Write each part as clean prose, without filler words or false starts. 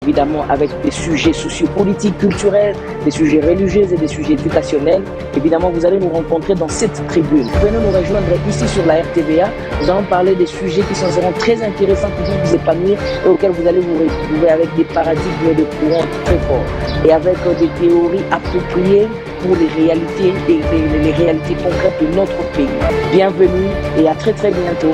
évidemment avec des sujets sociopolitiques, culturels, des sujets religieux et des sujets éducationnels. Évidemment, vous allez nous rencontrer dans cette tribune. Venez nous rejoindre ici sur la RTVA. Nous allons parler des sujets qui seront très intéressants pour vous épanouir et auxquels vous allez vous retrouver avec des paradigmes de courant très forts et avec des théories appropriées pour les réalités les réalités concrètes de notre pays. Bienvenue et à très très bientôt.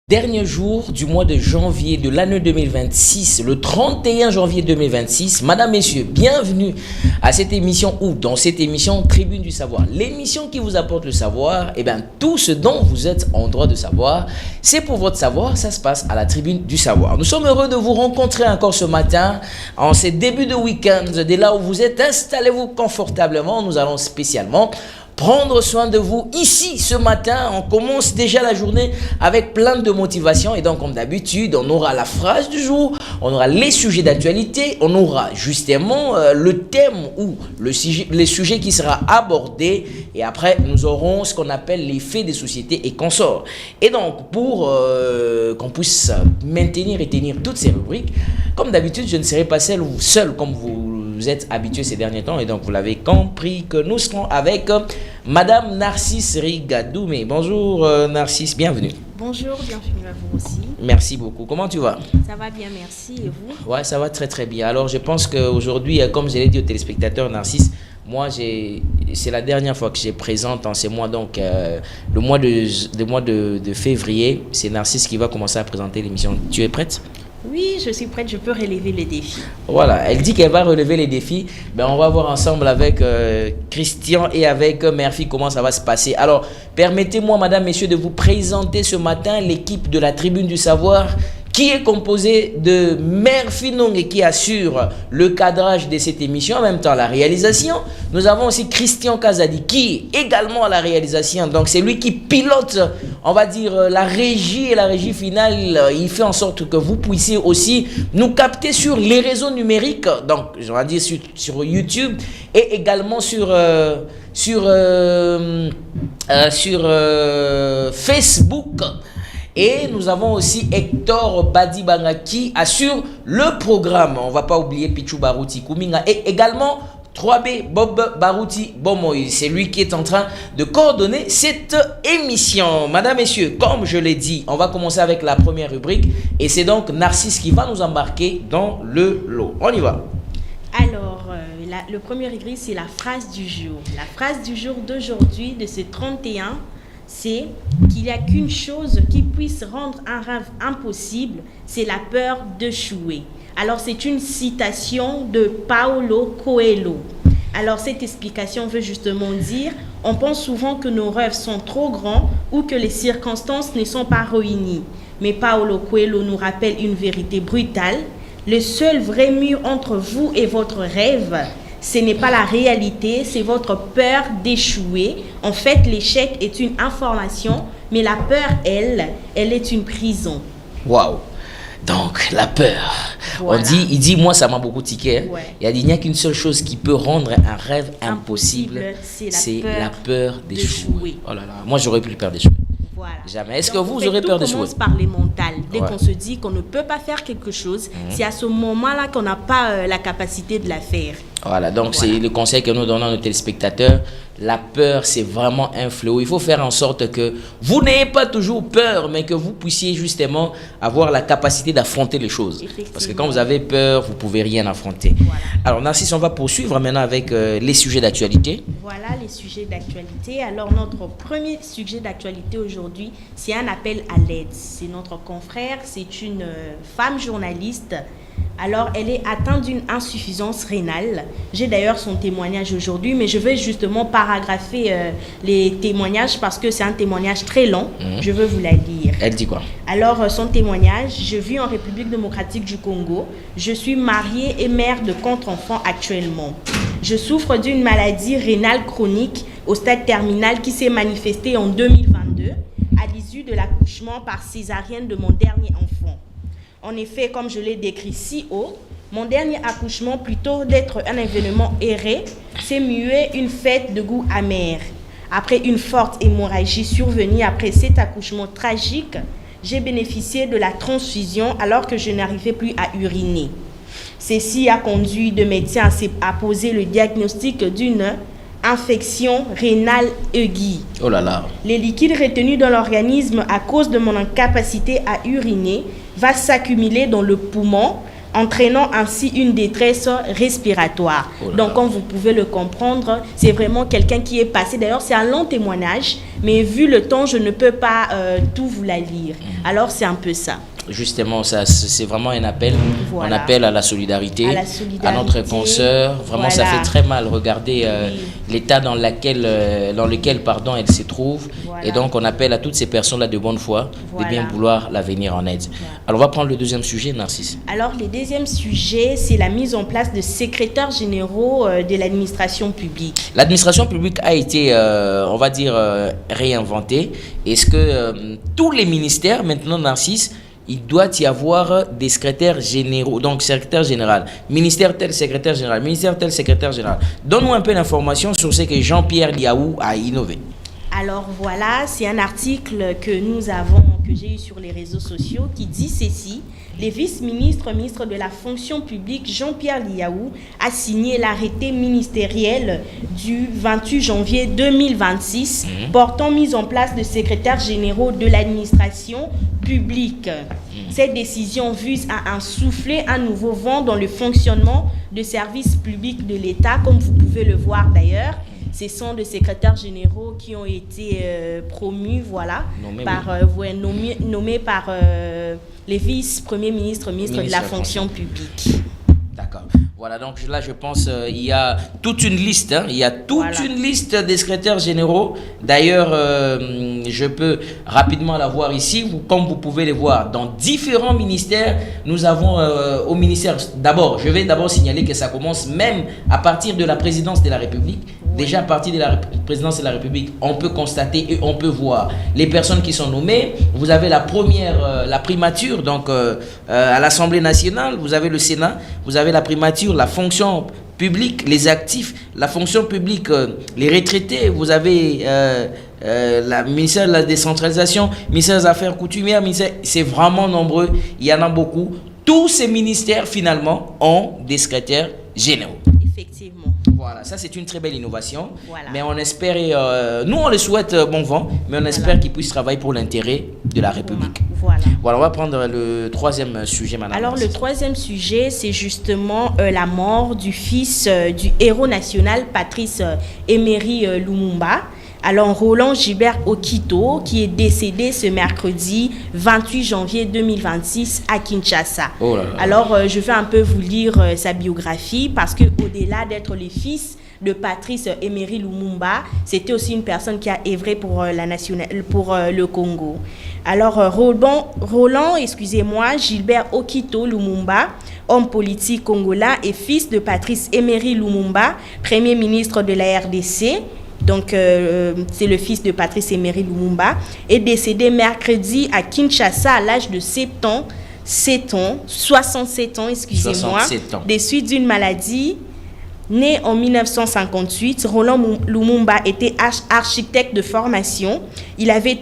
Dernier jour du mois de janvier de l'année 2026, le 31 janvier 2026. Madame, Messieurs, bienvenue à cette émission ou dans cette émission Tribune du Savoir. L'émission qui vous apporte le savoir, et bien tout ce dont vous êtes en droit de savoir, c'est pour votre savoir, ça se passe à la Tribune du Savoir. Nous sommes heureux de vous rencontrer encore ce matin, en ces débuts de week-end, dès là où vous êtes, installez-vous confortablement, nous allons spécialement prendre soin de vous ici ce matin. On commence déjà la journée avec plein de motivation et donc comme d'habitude on aura la phrase du jour, on aura les sujets d'actualité, on aura justement le thème ou les sujets qui sera abordé et après nous aurons ce qu'on appelle les faits des sociétés et consorts. Et donc pour qu'on puisse maintenir et tenir toutes ces rubriques, comme d'habitude je ne serai pas seul comme vous êtes habitués ces derniers temps et donc vous l'avez compris que nous serons avec Madame Narcisse Rigadoumé. Bonjour Narcisse, bienvenue. Bonjour, bienvenue à vous aussi. Merci beaucoup. Comment tu vas? Ça va bien, merci. Et vous? Ouais, ça va très très bien. Alors je pense qu'aujourd'hui, comme je l'ai dit aux téléspectateurs, Narcisse, moi c'est la dernière fois que je présente en ces mois, donc le mois de février, c'est Narcisse qui va commencer à présenter l'émission. Tu es prête? Oui, je suis prête, je peux relever les défis. Voilà, elle dit qu'elle va relever les défis. Ben, on va voir ensemble avec Christian et avec Murphy comment ça va se passer. Alors, permettez-moi, madame, messieurs, de vous présenter ce matin l'équipe de la Tribune du Savoir qui est composée de Murphy Nong qui assure le cadrage de cette émission, en même temps la réalisation. Nous avons aussi Christian Kazadi qui est également à la réalisation. Donc c'est lui qui pilote, on va dire, la régie et la régie finale. Il fait en sorte que vous puissiez aussi nous capter sur les réseaux numériques. Donc je vais dire sur YouTube et également sur Facebook. Et nous avons aussi Hector Badibanga qui assure le programme. On ne va pas oublier Pichou Barouti Kuminga et également 3B Bob Barouti Bomoy. C'est lui qui est en train de coordonner cette émission. Madame, messieurs, comme je l'ai dit, on va commencer avec la première rubrique. Et c'est donc Narcisse qui va nous embarquer dans le lot. On y va. Alors, le premier rubrique, c'est la phrase du jour. La phrase du jour d'aujourd'hui, de ce 31, c'est qu'il n'y a qu'une chose qui puisse rendre un rêve impossible, c'est la peur d'échouer. Alors, c'est une citation de Paulo Coelho. Alors, cette explication veut justement dire, on pense souvent que nos rêves sont trop grands ou que les circonstances ne sont pas réunies. Mais Paulo Coelho nous rappelle une vérité brutale. Le seul vrai mur entre vous et votre rêve, ce n'est pas la réalité, c'est votre peur d'échouer. En fait, l'échec est une information, mais la peur, elle est une prison. Waouh! Donc, la peur. Voilà. Il dit, moi, ça m'a beaucoup tiqué. Hein. Ouais. Il n'y a qu'une seule chose qui peut rendre un rêve impossible, c'est la peur d'échouer. Oh là là, moi, j'aurais plus peur d'échouer. Voilà. Jamais. Est-ce que vous aurez peur d'échouer? On commence par les mentales. Dès qu'on se dit qu'on ne peut pas faire quelque chose, c'est à ce moment-là qu'on n'a pas la capacité de la faire. Voilà, donc c'est le conseil que nous donnons à nos téléspectateurs. La peur, c'est vraiment un fléau. Il faut faire en sorte que vous n'ayez pas toujours peur, mais que vous puissiez justement avoir la capacité d'affronter les choses. Parce que quand vous avez peur, vous ne pouvez rien affronter. Voilà. Alors Narcisse, on va poursuivre maintenant avec les sujets d'actualité. Voilà les sujets d'actualité. Alors notre premier sujet d'actualité aujourd'hui, c'est un appel à l'aide. C'est notre confrère, c'est une femme journaliste. Alors, elle est atteinte d'une insuffisance rénale. J'ai d'ailleurs son témoignage aujourd'hui, mais je vais justement paragrapher les témoignages parce que c'est un témoignage très long. Je veux vous la lire. Elle dit quoi? Alors, son témoignage: je vis en République démocratique du Congo. Je suis mariée et mère de 4 enfants actuellement. Je souffre d'une maladie rénale chronique au stade terminal qui s'est manifestée en 2022 à l'issue de l'accouchement par césarienne de mon dernier enfant. En effet, comme je l'ai décrit si haut, mon dernier accouchement, plutôt d'être un événement erré, s'est mué une fête de goût amer. Après une forte hémorragie survenue après cet accouchement tragique, j'ai bénéficié de la transfusion alors que je n'arrivais plus à uriner. Ceci a conduit de médecins à poser le diagnostic d'une infection rénale aiguë. Oh là là. Les liquides retenus dans l'organisme à cause de mon incapacité à uriner va s'accumuler dans le poumon, entraînant ainsi une détresse respiratoire. Oh donc, comme vous pouvez le comprendre, c'est vraiment quelqu'un qui est passé. D'ailleurs, c'est un long témoignage, mais vu le temps, je ne peux pas tout vous la lire. Alors, c'est un peu ça. Justement, ça, c'est vraiment un appel. Voilà. On appelle à la solidarité, à notre consoeur. Vraiment, ça fait très mal. Regardez l'état dans lequel elle se trouve. Voilà. Et donc, on appelle à toutes ces personnes-là de bonne foi de bien vouloir la venir en aide. Voilà. Alors, on va prendre le deuxième sujet, Narcisse. Alors, le deuxième sujet, c'est la mise en place de secrétaires généraux de l'administration publique. L'administration publique a été, on va dire, réinventée. Est-ce que tous les ministères, maintenant, Narcisse, il doit y avoir des secrétaires généraux, donc secrétaire général, ministère tel secrétaire général, ministère tel secrétaire général. Donne-nous un peu d'informations sur ce que Jean-Pierre Liaou a innové. Alors voilà, c'est un article que j'ai eu sur les réseaux sociaux qui dit ceci. Le ministre de la fonction publique Jean-Pierre Liaou a signé l'arrêté ministériel du 28 janvier 2026 portant mise en place de secrétaires généraux de l'administration publique. Cette décision vise à insuffler un nouveau vent dans le fonctionnement de services publics de l'État, comme vous pouvez le voir d'ailleurs. Ce sont des secrétaires généraux qui ont été promus, nommés par les vice-premiers ministres de la fonction publique. D'accord. Voilà, donc là, je pense il y a toute une liste. Il y a toute une liste des secrétaires généraux. D'ailleurs, je peux rapidement la voir ici. Comme vous pouvez les voir, dans différents ministères, nous avons au ministère... D'abord, je vais d'abord signaler que ça commence même à partir de la présidence de la République. Déjà, à partir de la présidence de la République, on peut constater et on peut voir les personnes qui sont nommées. Vous avez la primature, donc à l'Assemblée nationale, vous avez le Sénat, vous avez la primature, la fonction publique, les actifs, la fonction publique, les retraités, vous avez le ministère de la décentralisation, ministère des Affaires coutumières, c'est vraiment nombreux, il y en a beaucoup. Tous ces ministères, finalement, ont des secrétaires généraux. Effectivement. Voilà, ça c'est une très belle innovation. Voilà. Mais on espère, nous on le souhaite bon vent, mais on espère qu'ils puissent travailler pour l'intérêt de la République. Voilà, on va prendre le troisième sujet, madame. Alors le troisième sujet, c'est justement la mort du fils du héros national, Patrice Emery Lumumba. Alors, Roland Gilbert Okito, qui est décédé ce mercredi 28 janvier 2026 à Kinshasa. Oh là là. Alors, je vais un peu vous lire sa biographie parce qu'au-delà d'être le fils de Patrice Emery Lumumba, c'était aussi une personne qui a œuvré pour le Congo. Alors, Roland Gilbert Okito Lumumba, homme politique congolais et fils de Patrice Emery Lumumba, premier ministre de la RDC. Donc, c'est le fils de Patrice Emery Lumumba, est décédé mercredi à Kinshasa à l'âge de 67 ans, des suites d'une maladie. Né en 1958, Roland Lumumba était architecte de formation. Il avait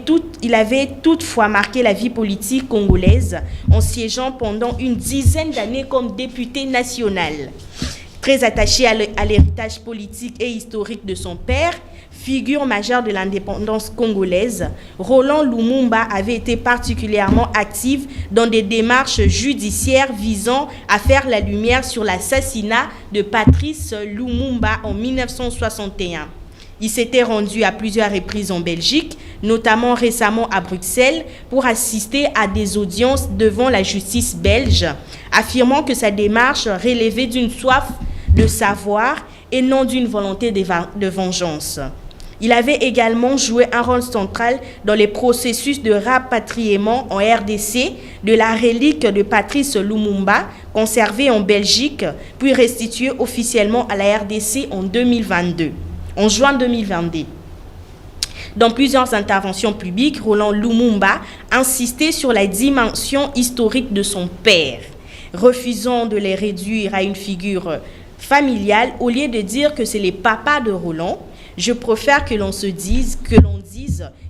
toutefois marqué la vie politique congolaise en siégeant pendant une dizaine d'années comme député national. Très attaché à l'héritage politique et historique de son père, figure majeure de l'indépendance congolaise, Roland Lumumba avait été particulièrement actif dans des démarches judiciaires visant à faire la lumière sur l'assassinat de Patrice Lumumba en 1961. Il s'était rendu à plusieurs reprises en Belgique, notamment récemment à Bruxelles, pour assister à des audiences devant la justice belge, affirmant que sa démarche relevait d'une soif de savoir et non d'une volonté de vengeance. Il avait également joué un rôle central dans les processus de rapatriement en RDC de la relique de Patrice Lumumba, conservée en Belgique, puis restituée officiellement à la RDC en juin 2022. Dans plusieurs interventions publiques, Roland Lumumba insistait sur la dimension historique de son père, refusant de les réduire à une figure familiale au lieu de dire que c'est les papas de Roland. Je préfère que l'on dise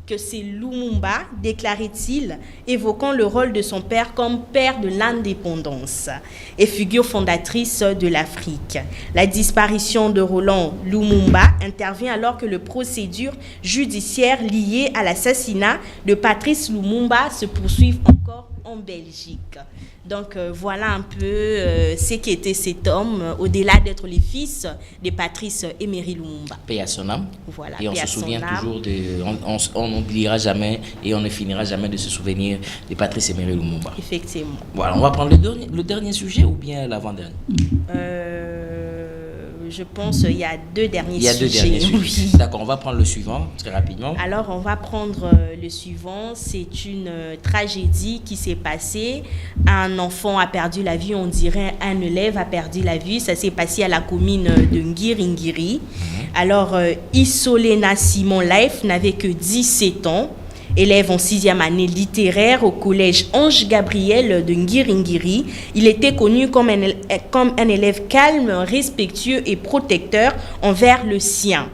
que c'est Lumumba, déclarait-il, évoquant le rôle de son père comme père de l'indépendance et figure fondatrice de l'Afrique. La disparition de Roland Lumumba intervient alors que les procédures judiciaires liées à l'assassinat de Patrice Lumumba se poursuivent encore en Belgique. Donc voilà un peu ce qu'était cet homme, au-delà d'être le fils de Patrice Emery Lumumba. Paix à son âme. Voilà, et on se souvient toujours on n'oubliera jamais et on ne finira jamais de se souvenir de Patrice Emery Lumumba. Effectivement. Voilà, on va prendre le dernier sujet ou bien l'avant-dernier? Je pense qu'il y a deux derniers sujets. Il y a deux derniers sujets. Oui. D'accord, on va prendre le suivant très rapidement. Alors, on va prendre le suivant. C'est une tragédie qui s'est passée. Un enfant a perdu la vie, on dirait un élève a perdu la vie. Ça s'est passé à la commune de Ngiringiri. Alors, Isolena Simon Life n'avait que 17 ans. Élève en 6e année littéraire au collège Ange Gabriel de Ngiringiri, il était connu comme un élève calme, respectueux et protecteur envers le sien.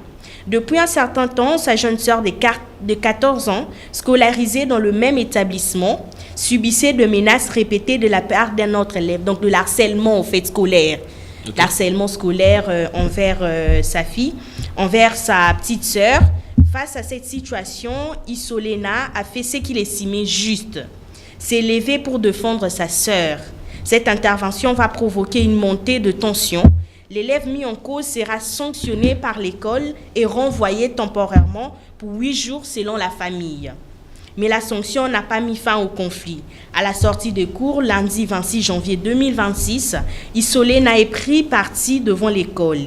Depuis un certain temps, sa jeune sœur de 14 ans, scolarisée dans le même établissement, subissait de menaces répétées de la part d'un autre élève, donc de l'harcèlement au fait scolaire. Okay. L'harcèlement scolaire envers sa fille, envers sa petite sœur. Face à cette situation, Isolena a fait ce qu'il estimait juste, s'est levée pour défendre sa sœur. Cette intervention va provoquer une montée de tension. L'élève mis en cause sera sanctionné par l'école et renvoyé temporairement pour 8 jours selon la famille. Mais la sanction n'a pas mis fin au conflit. À la sortie des cours, lundi 26 janvier 2026, Isolena est pris à partie devant l'école.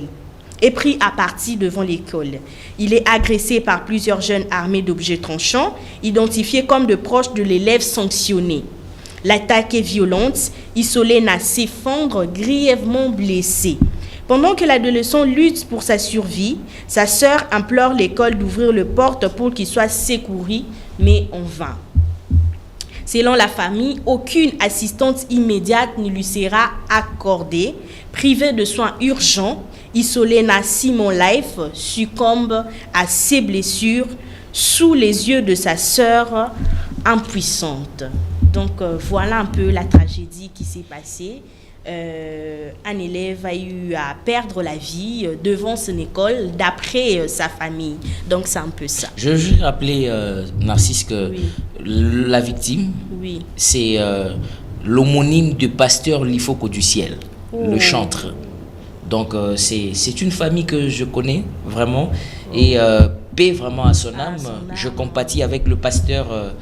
Il est agressé par plusieurs jeunes armés d'objets tranchants, identifiés comme de proches de l'élève sanctionné. L'attaque est violente, Isolena s'effondre grièvement blessée. Pendant que l'adolescent lutte pour sa survie, sa sœur implore l'école d'ouvrir les portes pour qu'il soit secouru, mais en vain. Selon la famille, aucune assistance immédiate ne lui sera accordée. Privée de soins urgents, Isolena Simon Life succombe à ses blessures sous les yeux de sa sœur impuissante. Donc voilà un peu la tragédie qui s'est passée. Un élève a eu à perdre la vie devant son école d'après sa famille. Donc c'est un peu ça. Je veux juste rappeler, Narcisse, que la victime, c'est l'homonyme de Pasteur Lifoko du ciel, le chantre. Donc c'est une famille que je connais vraiment et paix vraiment à son âme. Je compatis avec le pasteur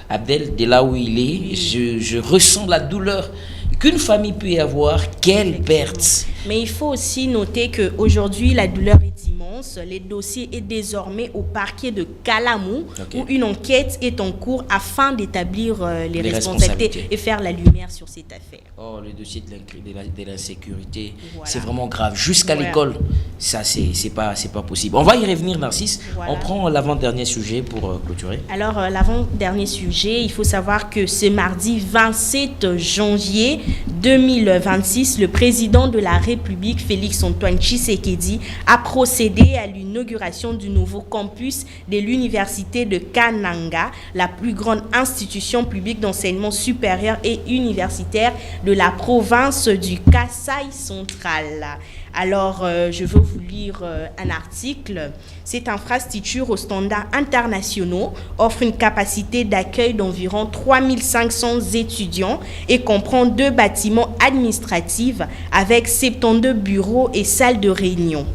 Abdel de là où il est. Je ressens la douleur qu'une famille peut avoir. Quelle perte! Mais il faut aussi noter qu'aujourd'hui, la douleur est immense. Le dossier est désormais au parquet de Kalamou, où une enquête est en cours afin d'établir les responsabilités et faire la lumière sur cette affaire. Oh, le dossier de l'insécurité, c'est vraiment grave. Jusqu'à l'école, ça, c'est pas possible. On va y revenir, Narcisse. On prend l'avant-dernier sujet pour clôturer. Alors, l'avant-dernier sujet, il faut savoir que ce mardi 27 janvier 2026, le président de la République République, Félix-Antoine Tshisekedi, a procédé à l'inauguration du nouveau campus de l'université de Kananga, la plus grande institution publique d'enseignement supérieur et universitaire de la province du Kasaï central. Alors, je veux vous lire un article. Cette infrastructure aux standards internationaux offre une capacité d'accueil d'environ 3500 étudiants et comprend 2 bâtiments administratifs avec 72 bureaux et salles de réunion.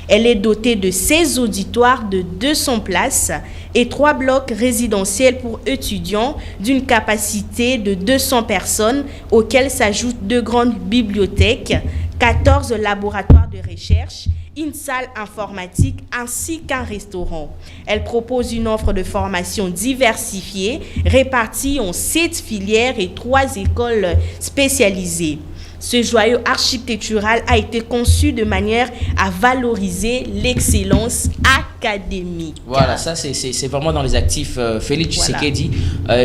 Elle est dotée de 16 auditoires de 200 places et 3 blocs résidentiels pour étudiants d'une capacité de 200 personnes auxquels s'ajoutent 2 grandes bibliothèques, 14 laboratoires de recherche, une salle informatique ainsi qu'un restaurant. Elle propose une offre de formation diversifiée répartie en 7 filières et 3 écoles spécialisées. Ce joyau architectural a été conçu de manière à valoriser l'excellence académique. Voilà, ça c'est vraiment dans les actifs. Félix Tshisekedi,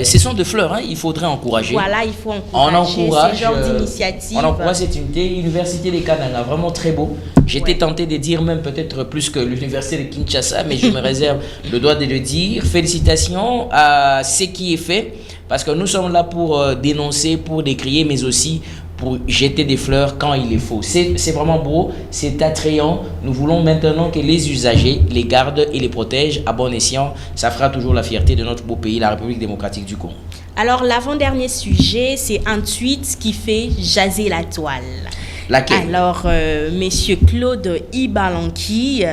ce sont des fleurs, il faudrait encourager. Voilà, il faut encourager ce genre d'initiative. On encourage cette unité, l'université de Kananga, vraiment très beau. J'étais tenté de dire même peut-être plus que l'université de Kinshasa, mais je me réserve le droit de le dire. Félicitations à ce qui est fait, parce que nous sommes là pour dénoncer, pour décrier, mais aussi pour jeter des fleurs quand il est faux. C'est vraiment beau, c'est attrayant. Nous voulons maintenant que les usagers les gardent et les protègent à bon escient. Ça fera toujours la fierté de notre beau pays, la République démocratique du Congo. Alors, l'avant-dernier sujet, c'est un tweet qui fait jaser la toile. Laquelle? Alors, Monsieur Claude Ibalanki,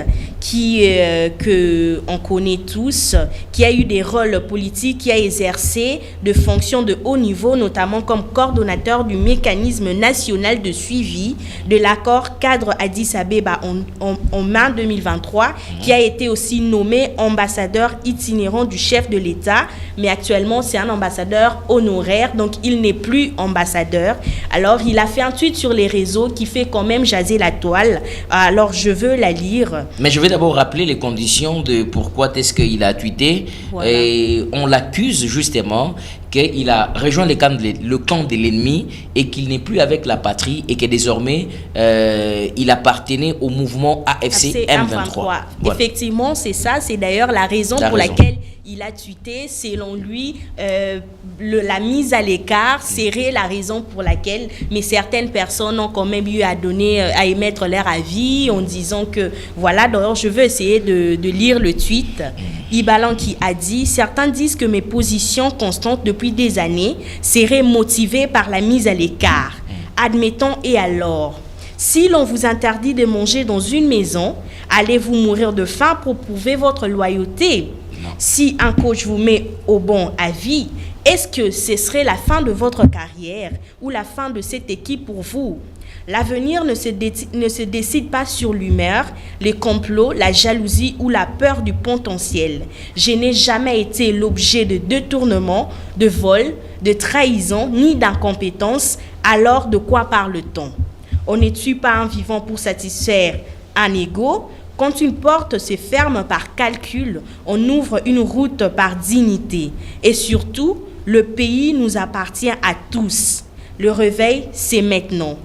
que on connaît tous, qui a eu des rôles politiques, qui a exercé de fonctions de haut niveau, notamment comme coordonnateur du mécanisme national de suivi de l'accord cadre Addis Abeba en mai 2023, qui a été aussi nommé ambassadeur itinérant du chef de l'État, mais actuellement c'est un ambassadeur honoraire, donc il n'est plus ambassadeur. Alors il a fait un tweet sur les réseaux qui fait quand même jaser la toile. Alors je veux la lire. Mais je vais d'abord rappeler les conditions de pourquoi est-ce qu'il a tweeté. Voilà. Et on l'accuse justement qu'il a rejoint le camp de l'ennemi et qu'il n'est plus avec la patrie et que désormais il appartenait au mouvement AFC M23. Voilà. Effectivement, c'est ça. C'est d'ailleurs la raison pour laquelle il a tweeté. Selon lui, la mise à l'écart serait la raison pour laquelle, mais certaines personnes ont quand même eu à émettre leur avis en disant que voilà. D'ailleurs, je veux essayer de lire le tweet. Ibalan qui a dit: certains disent que mes positions constantes depuis des années seraient motivées par la mise à l'écart. Admettons, et alors? Si l'on vous interdit de manger dans une maison, allez-vous mourir de faim pour prouver votre loyauté? Non. Si un coach vous met au banc à vie, est-ce que ce serait la fin de votre carrière ou la fin de cette équipe pour vous? L'avenir ne se décide pas sur l'humeur, les complots, la jalousie ou la peur du potentiel. Je n'ai jamais été l'objet de détournement, de vol, de trahison, ni d'incompétence. Alors de quoi parle-t-on? On ne tue pas un vivant pour satisfaire un ego. Quand une porte se ferme par calcul, on ouvre une route par dignité. Et surtout, le pays nous appartient à tous. Le réveil, c'est maintenant.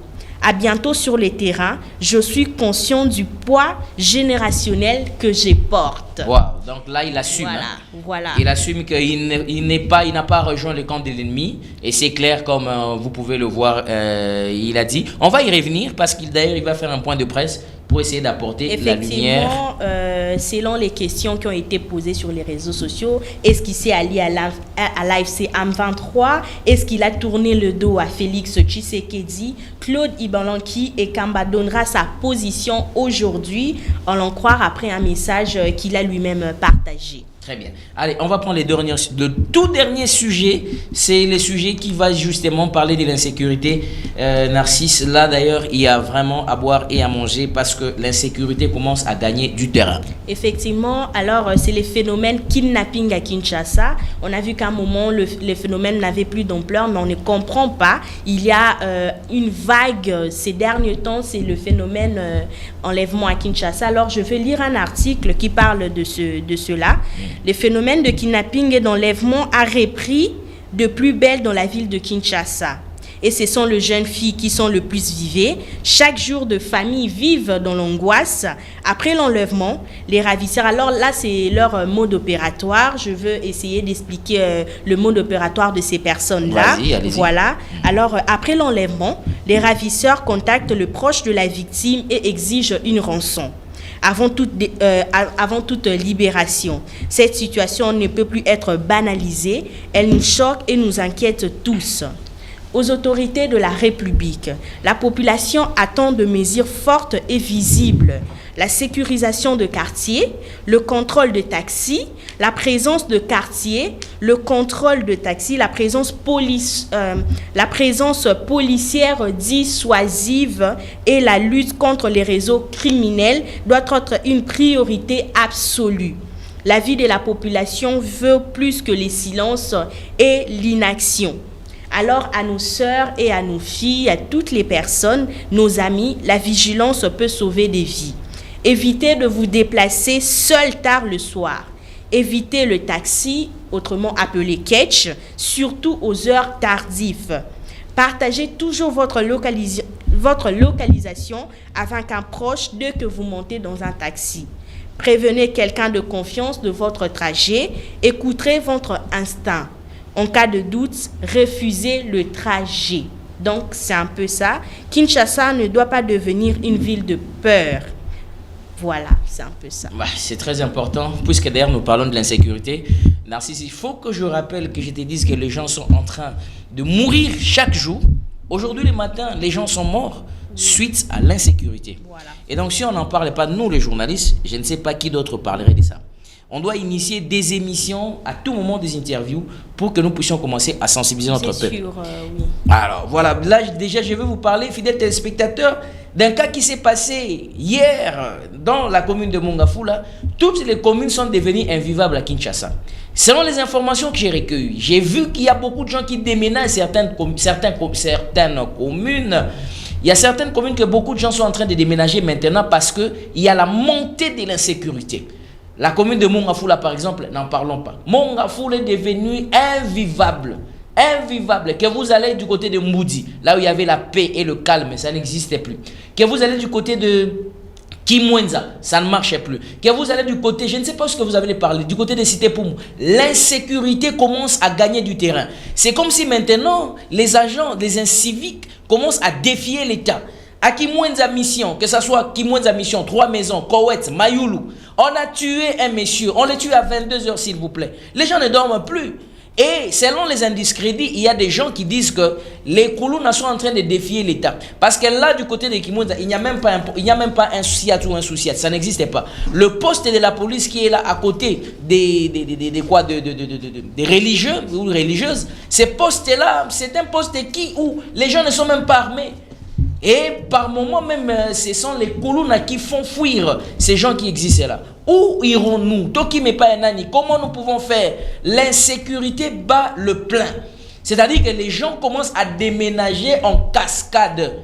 À bientôt sur les terrains. Je suis conscient du poids générationnel que je porte. Wow. Donc là, il assume. Voilà. Il assume qu'il n'a pas rejoint le camp de l'ennemi. Et c'est clair, comme vous pouvez le voir, il a dit. On va y revenir parce qu'il va faire un point de presse pour essayer d'apporter la lumière. Effectivement, selon les questions qui ont été posées sur les réseaux sociaux, est-ce qu'il s'est allié à l'AFC M23? Est-ce qu'il a tourné le dos à Félix Tshisekedi? Claude Ibalanki et Kamba donnera sa position aujourd'hui, en l'en croire après un message qu'il a lui-même partagé. Très bien. Allez, on va prendre le tout dernier sujet. C'est le sujet qui va justement parler de l'insécurité. Narcisse, là d'ailleurs, il y a vraiment à boire et à manger parce que l'insécurité commence à gagner du terrain. Effectivement, alors c'est le phénomène kidnapping à Kinshasa. On a vu qu'à un moment, le phénomène n'avait plus d'ampleur, mais on ne comprend pas. Il y a une vague ces derniers temps, c'est le phénomène enlèvement à Kinshasa. Alors je vais lire un article qui parle de cela. Le phénomène de kidnapping et d'enlèvement a repris de plus belle dans la ville de Kinshasa. et ce sont les jeunes filles qui sont le plus vivées. Chaque jour de famille vivent dans l'angoisse. Après l'enlèvement, les ravisseurs, alors là c'est leur mode opératoire, je veux essayer d'expliquer le mode opératoire de ces personnes-là. Vas-y, allez-y. Voilà, alors après l'enlèvement, les ravisseurs contactent le proche de la victime et exigent une rançon. Avant toute libération. Cette situation ne peut plus être banalisée. Elle nous choque et nous inquiète tous. Aux autorités de la République, la population attend de mesures fortes et visibles. La sécurisation de quartiers, le contrôle de taxis, la présence de quartiers, le contrôle de taxis, la présence policière dissuasive et la lutte contre les réseaux criminels doit être une priorité absolue. La vie de la population veut plus que les silences et l'inaction. Alors à nos sœurs et à nos filles, à toutes les personnes, nos amis, la vigilance peut sauver des vies. Évitez de vous déplacer seul tard le soir. Évitez le taxi, autrement appelé catch, surtout aux heures tardives. Partagez toujours votre localisation avec un proche dès que vous montez dans un taxi. Prévenez quelqu'un de confiance de votre trajet. Écoutez votre instinct. En cas de doute, refusez le trajet. Donc, c'est un peu ça. Kinshasa ne doit pas devenir une ville de peur. Voilà, c'est un peu ça. C'est très important, puisque d'ailleurs nous parlons de l'insécurité. Narcisse, il faut que je rappelle que je te dise que les gens sont en train de mourir chaque jour. Aujourd'hui, le matin, les gens sont morts suite à l'insécurité. Voilà. Et donc, si on n'en parle pas, nous les journalistes, je ne sais pas qui d'autre parlerait de ça. On doit initier des émissions, à tout moment des interviews, pour que nous puissions commencer à sensibiliser notre peuple. Oui. Alors voilà, là déjà je vais vous parler, fidèles téléspectateurs, d'un cas qui s'est passé hier dans la commune de Mongafula. Toutes les communes sont devenues invivables à Kinshasa. Selon les informations que j'ai recueillies, j'ai vu qu'il y a beaucoup de gens qui déménagent certaines communes. Il y a certaines communes que beaucoup de gens sont en train de déménager maintenant parce qu'il y a la montée de l'insécurité. La commune de Mongafula, par exemple, n'en parlons pas. Mongafula est devenue invivable. Invivable. Que vous allez du côté de Moudi, là où il y avait la paix et le calme, ça n'existait plus. Que vous allez du côté de Kimwenza, ça ne marchait plus. Que vous allez du côté, je ne sais pas ce que vous avez parlé, du côté de Cité Poum, l'insécurité commence à gagner du terrain. C'est comme si maintenant, les agents, les inciviques commencent à défier l'État. À Kimwenza Mission, que ce soit Kimwenza Mission, 3 maisons, Kowet, Mayoulou, on a tué un monsieur, on le tue à 22h s'il vous plaît. Les gens ne dorment plus. Et selon les indiscrédits, il y a des gens qui disent que les Koulouna sont en train de défier l'État. Parce que là, du côté de Kimwenza, il n'y a même pas un souciat ou un souciat. Ça n'existait pas. Le poste de la police qui est là à côté des religieux ou religieuses, ces postes-là, c'est un poste où les gens ne sont même pas armés. Et par moments même, ce sont les Koulouna qui font fuir ces gens qui existent là. Où irons-nous? Toki me pa nani. Comment nous pouvons faire? L'insécurité bat le plein. C'est-à-dire que les gens commencent à déménager en cascade.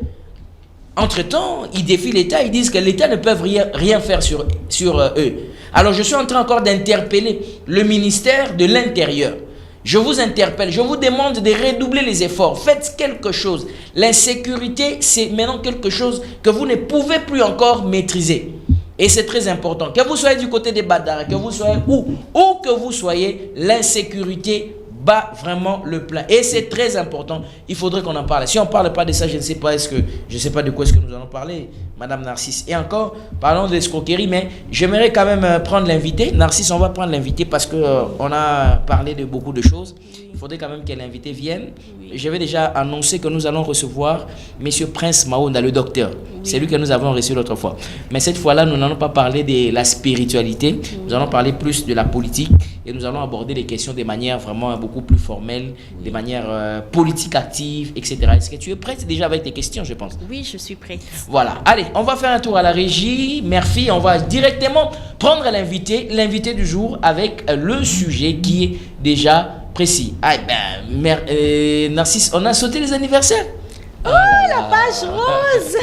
Entre-temps, ils défient l'État, ils disent que l'État ne peut rien faire sur eux. Alors je suis en train encore d'interpeller le ministère de l'Intérieur. Je vous interpelle, je vous demande de redoubler les efforts. Faites quelque chose. L'insécurité, c'est maintenant quelque chose que vous ne pouvez plus encore maîtriser. Et c'est très important. Que vous soyez du côté des Badara, que vous soyez où que vous soyez, l'insécurité bat vraiment le plein. Et c'est très important. Il faudrait qu'on en parle. Si on ne parle pas de ça, je ne sais pas de quoi est-ce que nous allons parler, Madame Narcisse. Et encore, parlons d'escroquerie, mais j'aimerais quand même prendre l'invité. Narcisse, on va prendre l'invité parce qu'on a parlé de beaucoup de choses. Il faudrait quand même que l'invité vienne. Oui. Je vais déjà annoncer que nous allons recevoir M. Prince Mahounda, le docteur. Oui. C'est lui que nous avons reçu l'autre fois. Mais cette fois-là, nous n'allons pas parler de la spiritualité. Oui. Nous allons parler plus de la politique. Et nous allons aborder les questions de manière vraiment beaucoup plus formelle, de manière politique active, etc. Est-ce que tu es prête déjà avec tes questions, je pense? Oui, je suis prête. Voilà. Allez, on va faire un tour à la régie. Merci. On va directement prendre l'invité du jour avec le sujet qui est déjà précis. Ah ben, Narcisse, on a sauté les anniversaires. Oh, la page rose.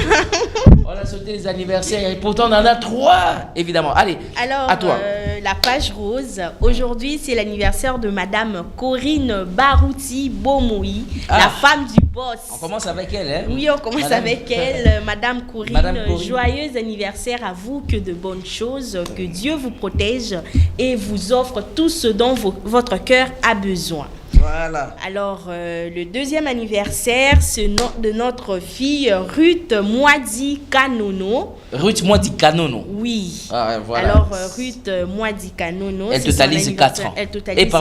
On a sauté les anniversaires et pourtant on en a 3, évidemment. Allez, alors, à toi. La page rose. Aujourd'hui, c'est l'anniversaire de Madame Corinne Barouti Bomoui, la femme du boss. On commence avec elle, hein? Oui, on commence avec elle. Madame Corinne, joyeux anniversaire à vous, que de bonnes choses, que Dieu vous protège et vous offre tout ce dont votre cœur a besoin. Voilà. Alors, le deuxième anniversaire, c'est de notre fille Ruth Moadi Kanono. Ruth Moadi Kanono. Oui. Ah, voilà. Alors, Ruth Moadi Kanono. Elle totalise 4 ans. Elle totalise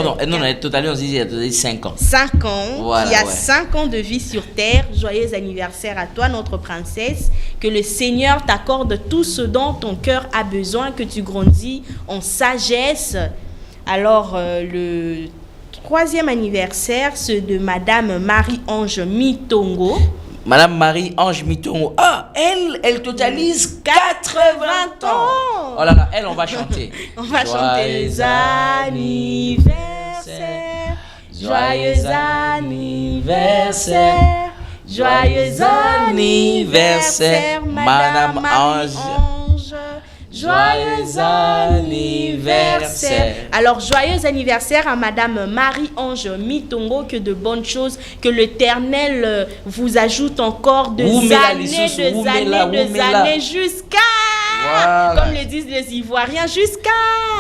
elle totalise 5 ans. 5 ans. Voilà, qui a 5 ans de vie sur terre. Joyeux anniversaire à toi, notre princesse. Que le Seigneur t'accorde tout ce dont ton cœur a besoin, que tu grandis en sagesse. Alors, le troisième anniversaire, c'est de Madame Marie-Ange Mitongo. Madame Marie-Ange Mitongo. Ah, elle totalise 80 ans. Oh là là, elle, on va chanter. On va chanter les anniversaires. Joyeux anniversaire. Joyeux anniversaire, Madame Ange. Joyeux anniversaire. Alors, joyeux anniversaire à Madame Marie-Ange Mitongo, que de bonnes choses, que l'Éternel vous ajoute encore des années jusqu'à... Voilà. Comme le disent les Ivoiriens, jusqu'à...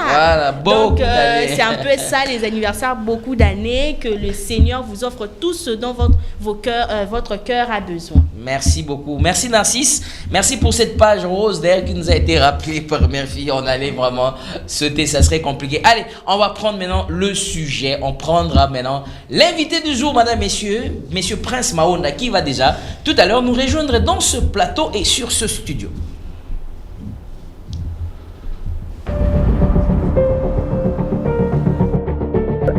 Voilà, donc, c'est un peu ça, les anniversaires, beaucoup d'années, que le Seigneur vous offre tout ce dont votre cœur a besoin. Merci beaucoup. Merci Narcisse. Merci pour cette page rose d'ailleurs qui nous a été rappelée par Murphy. On allait vraiment sauter, ça serait compliqué. Allez, on va prendre maintenant le sujet. On prendra maintenant l'invité du jour, madame, messieurs. Monsieur Prince Maonda, qui va déjà tout à l'heure nous rejoindre dans ce plateau et sur ce studio.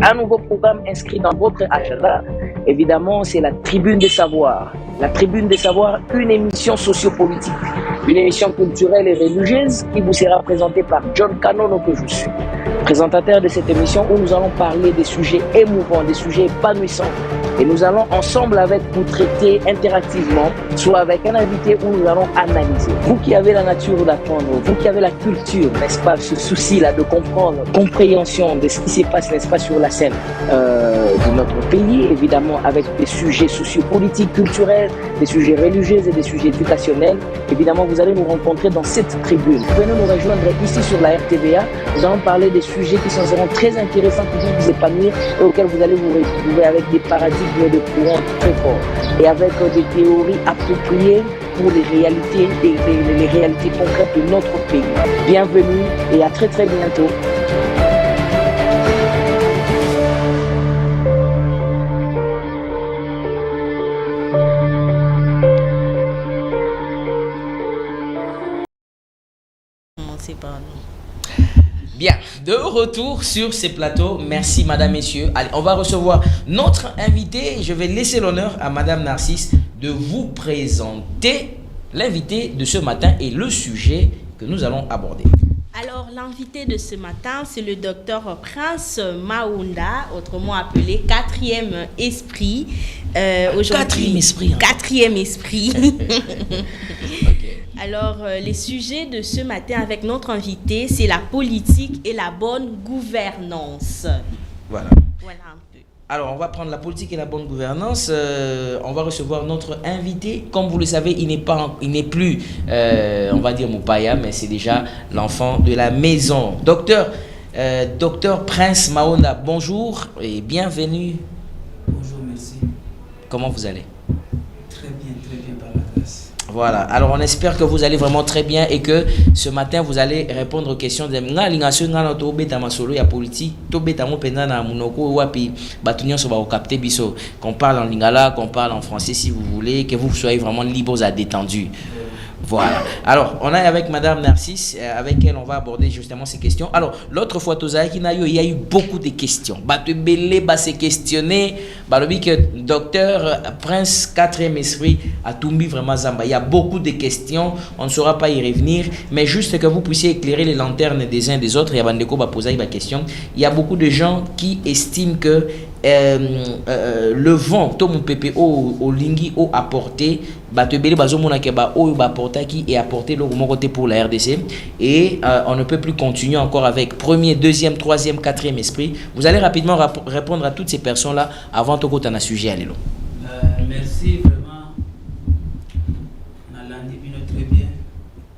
Un nouveau programme inscrit dans votre agenda, évidemment, c'est la Tribune des Savoirs. La Tribune des Savoirs, une émission sociopolitique, une émission culturelle et religieuse qui vous sera présentée par John Kanono, que je suis. Présentateur de cette émission où nous allons parler des sujets émouvants, des sujets épanouissants. Et nous allons ensemble avec vous traiter interactivement, soit avec un invité où nous allons analyser. Vous qui avez la nature d'apprendre, vous qui avez la culture, n'est-ce pas, ce souci-là de comprendre, compréhension de ce qui se passe, n'est-ce pas, sur la scène de notre pays, évidemment avec des sujets sociopolitiques, culturels, des sujets religieux et des sujets éducationnels. Évidemment, vous allez nous rencontrer dans cette tribune. Venez nous rejoindre ici sur la RTVA. Nous allons parler des sujets qui seront très intéressants pour vous épanouir et auxquels vous allez vous retrouver avec des paradigmes de courant très forts et avec des théories appropriées pour les réalités les réalités concrètes de notre pays. Bienvenue et à très très bientôt. Bien, de retour sur ces plateaux. Merci madame, messieurs. Allez, on va recevoir notre invité. Je vais laisser l'honneur à madame Narcisse de vous présenter l'invité de ce matin et le sujet que nous allons aborder. Alors, l'invité de ce matin, c'est le docteur Prince Maonda, autrement appelé Quatrième Esprit. Quatrième Esprit. Hein. Quatrième Esprit. Okay. Alors, les sujets de ce matin avec notre invité, c'est la politique et la bonne gouvernance. Voilà. Voilà un peu. Alors, on va prendre la politique et la bonne gouvernance. On va recevoir notre invité. Comme vous le savez, il n'est plus, on va dire Moupaya, mais c'est déjà l'enfant de la maison. Docteur Prince Maonda, bonjour et bienvenue. Bonjour, merci. Comment vous allez? Très bien par la grâce. Voilà, alors on espère que vous allez vraiment très bien et que ce matin vous allez répondre aux questions de politique, qu'on parle en lingala, qu'on parle en français si vous voulez, que vous soyez vraiment libres à détendus. Voilà. Alors, on est avec Madame Narcisse, avec elle, on va aborder justement ces questions. Alors, l'autre fois, il y a eu beaucoup de questions. Se questionner, que docteur Prince 4e Esprit a tout mis vraiment Zamba. Il y a beaucoup de questions, on ne saura pas y revenir, mais juste que vous puissiez éclairer les lanternes des uns des autres. Il y a beaucoup de gens qui estiment que le vent to mon pépé au lingi au apporté bato belé bazo mona ke ba o ba porta qui est apporté le côté pour la RDC et on ne peut plus continuer encore avec premier, deuxième, troisième, quatrième esprit. Vous allez rapidement répondre à toutes ces personnes là avant to kota na sujet allez. Merci vraiment. On a lundi très bien.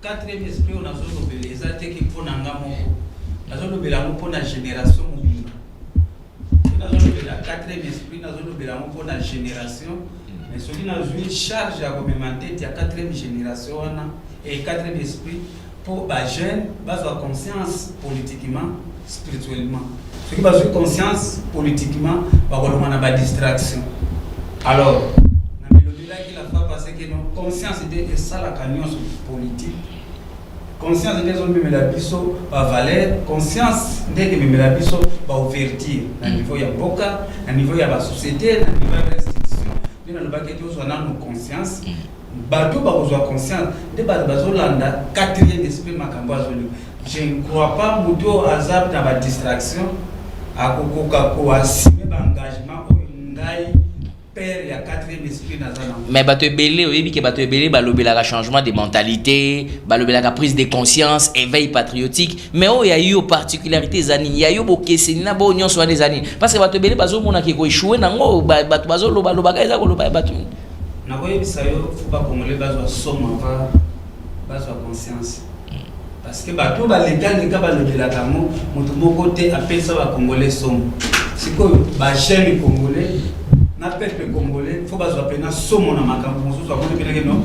Quatrième esprit on a zolo les attaques qui pour nanga moko. Na zolo bela pour la génération mobile. Na zolo bela quatrième esprit na zolo bela pour la génération. Mais celui qui a joué charge à commenter la quatrième génération et quatrième esprit pour les jeunes, avoir conscience politiquement, spirituellement. Ceux qui ont joué conscience politiquement, ils avoir des distractions. Alors, dans le là qu'il a fait passer que non, conscience est ça la cagnon politique. Conscience des hommes de la biso va valeur, conscience des que la biso va ouverture. À niveau il y a boca, à niveau il y a la société, à niveau il y a l'institution. Nous avons nos conscience. Bateau va avoir conscience. De bazolanda quatrième esprit makambo azoli. Je ne crois pas muto azab dans la distraction. À kokoka ko assumer l'engagement au ngai père ya quatrième esprit nazana. Mais bateau belé oyebi ke bateau belé balobela ka changement de mentalité, balobela ka prise de conscience, éveil patriotique. Mais il y a eu particularité zani, il y a eu bokeseni na bo nyonso des années. Parce que bateau belé bazo mona ke ko échouer nango bateau bazo loba ka eza ko loba bateau. Na koyebisa yo faut pas congolais bazo soma va bazo conscience. Parce que bateau ba légal les ka balobela kamo mutu moko te apesa ba congolais somme. Siko ba jeune congolais na peuple congolais faut bazo apena somme na makambo mosusu akoni pena non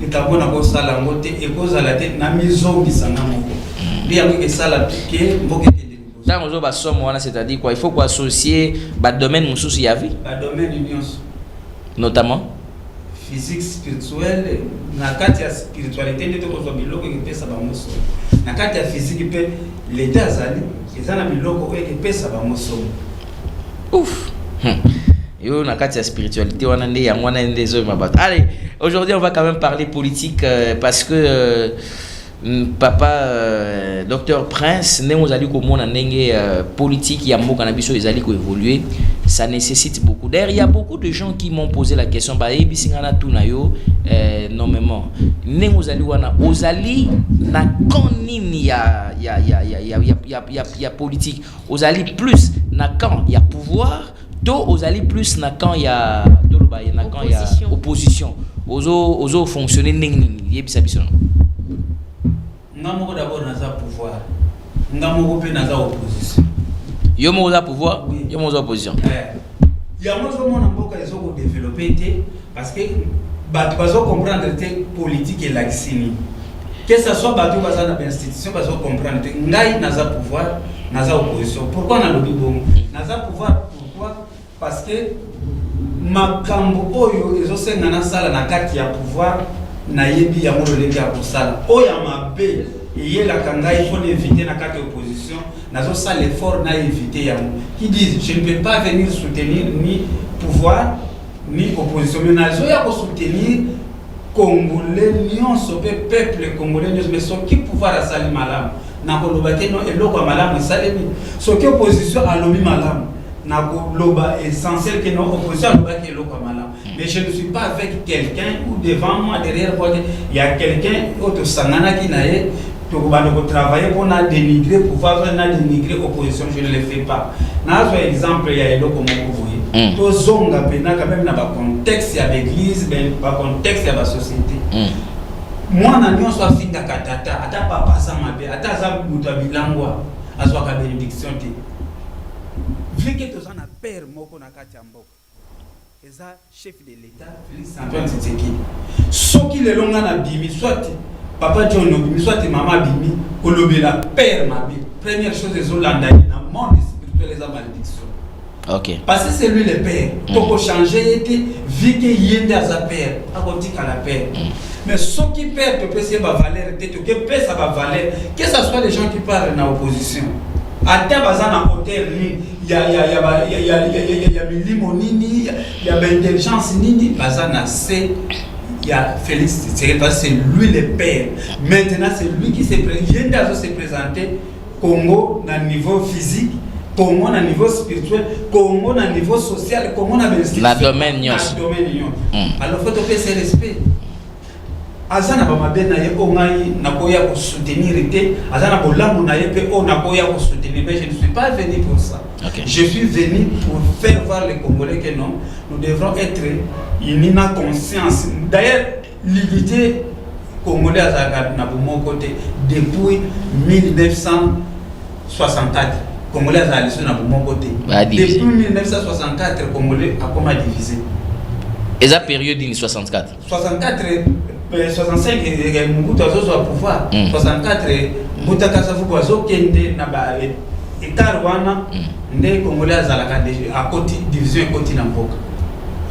litambo na ko sala ngote ekoza la tête na mizongi sanga moko. Bien que ça la piquer mboke ke dans ozo ba somme wana c'est-à-dire quoi il faut quoi associer ba domaine mosusu ya vie. Ba domaine union Notamment physique spirituelle na kati ya spiritualité ndeto ko zo biloko ke pesa ba moso. Na kati ya physique pe l'état azali ezana biloko ke pesa ba moso. Ouf. Yo na kati ya spiritualité wana nde ya mwana nde zo mabata. Allez, aujourd'hui on va quand même parler politique parce que papa docteur Prince ne nous allons komona ndenge politique ya mboka na biso ezali ko évoluer, ça nécessite beaucoup d'air. Il y a beaucoup de gens qui m'ont posé la question ba ebisingana tuna yo normalement ne nous allons wana ozali na konini ya politique ozali plus na quand il y a pouvoir to ozali plus na quand il y a toloba na quand il y a opposition ozo fonctionner ndenge yebisa biso. Ngamo d'abord naza pouvoir. Ngamo pe naza opposition. Yo mo za pouvoir, oui. Yo mo za opposition. Ya mo zo mona mboka ezo ko développer té parce que bato bazo comprendre té politique et l'axini. Que ça soit bato baza na institution bazo comprendre té ngai naza pouvoir, naza opposition. Pourquoi na lobi bon? Naza pouvoir pourquoi? Parce que makambo oyo ezo senga na sala na kati ya pouvoir na yebi ya mololeki ya kosala oya mabe yela kanga il faut éviter na kati opposition nazo sala l'effort na éviter ya qui disent je ne peux pas venir soutenir ni pouvoir ni opposition mais nazo ya ko soutenir congolais nyonso pe peuple congolais nyonso mais so ki pouvoir asali malamu na ko lobate no eloko malamu salemi so ki opposition alobi malamu na ko loba essentiel que non opposition aloba ke eloko malamu. Mais je ne suis pas avec quelqu'un ou devant moi, derrière moi, il y a quelqu'un autre sangana qui n'a pas travailler pour dénigrer, pouvoir dénigrer l'opposition, je ne le fais pas. Dans un exemple, il y a un comme vous voyez. Tout zonga pena quand même dans le contexte de l'église, dans le contexte de la société. Moi, na nyon soit finga katata, ata papa sama be, ata za mutabilangwa, azwa ka bénédiction te. Vu que tous en a père moko na kati mboka. Eza chef de l'État, Félix Antoine Tshisekedi. Ce qui le longa na bimi, soit papa John bimi, soit maman bimi, kolobela père mabi. Première chose les Hollandais dans le monde spirituel les malédictions. OK. Parce que c'est lui le père. Toko changer était vu que yenda za père, akotika la père. Mais ce qui perd te peut c'est ba valeur, te que peut ça va valeur. Que ça soit les gens qui parlent dans l'opposition. Ata bazana hôtel ni il y a milimo nini il y a intelligence nini bazana c'est il y a Félix c'est lui le père. Maintenant c'est lui qui se présente se présenter Congo dans niveau physique Congo na niveau spirituel, Congo na niveau social, Congo na la domaine alors faut te faire respect. Azana ba mabena ye ko ngai na koya ko soutenir te, azana bolamu na ye pe o na koya ko soutenir, mais je ne suis pas venu pour ça. Okay. Je suis venu pour faire voir les Congolais que non, nous devrons être unis na conscience. D'ailleurs, l'unité congolaise na mon côté depuis 1964. Congolais à l'issue na mon côté. Depuis 1964, Congolais a comme divisé. Et la période in 64. 64, 65 Mobutu azo pouvoir. 64 Mobutu Kasavu azo kende na ba écart wana nde Congolais azalaka à côté division côté na mboka.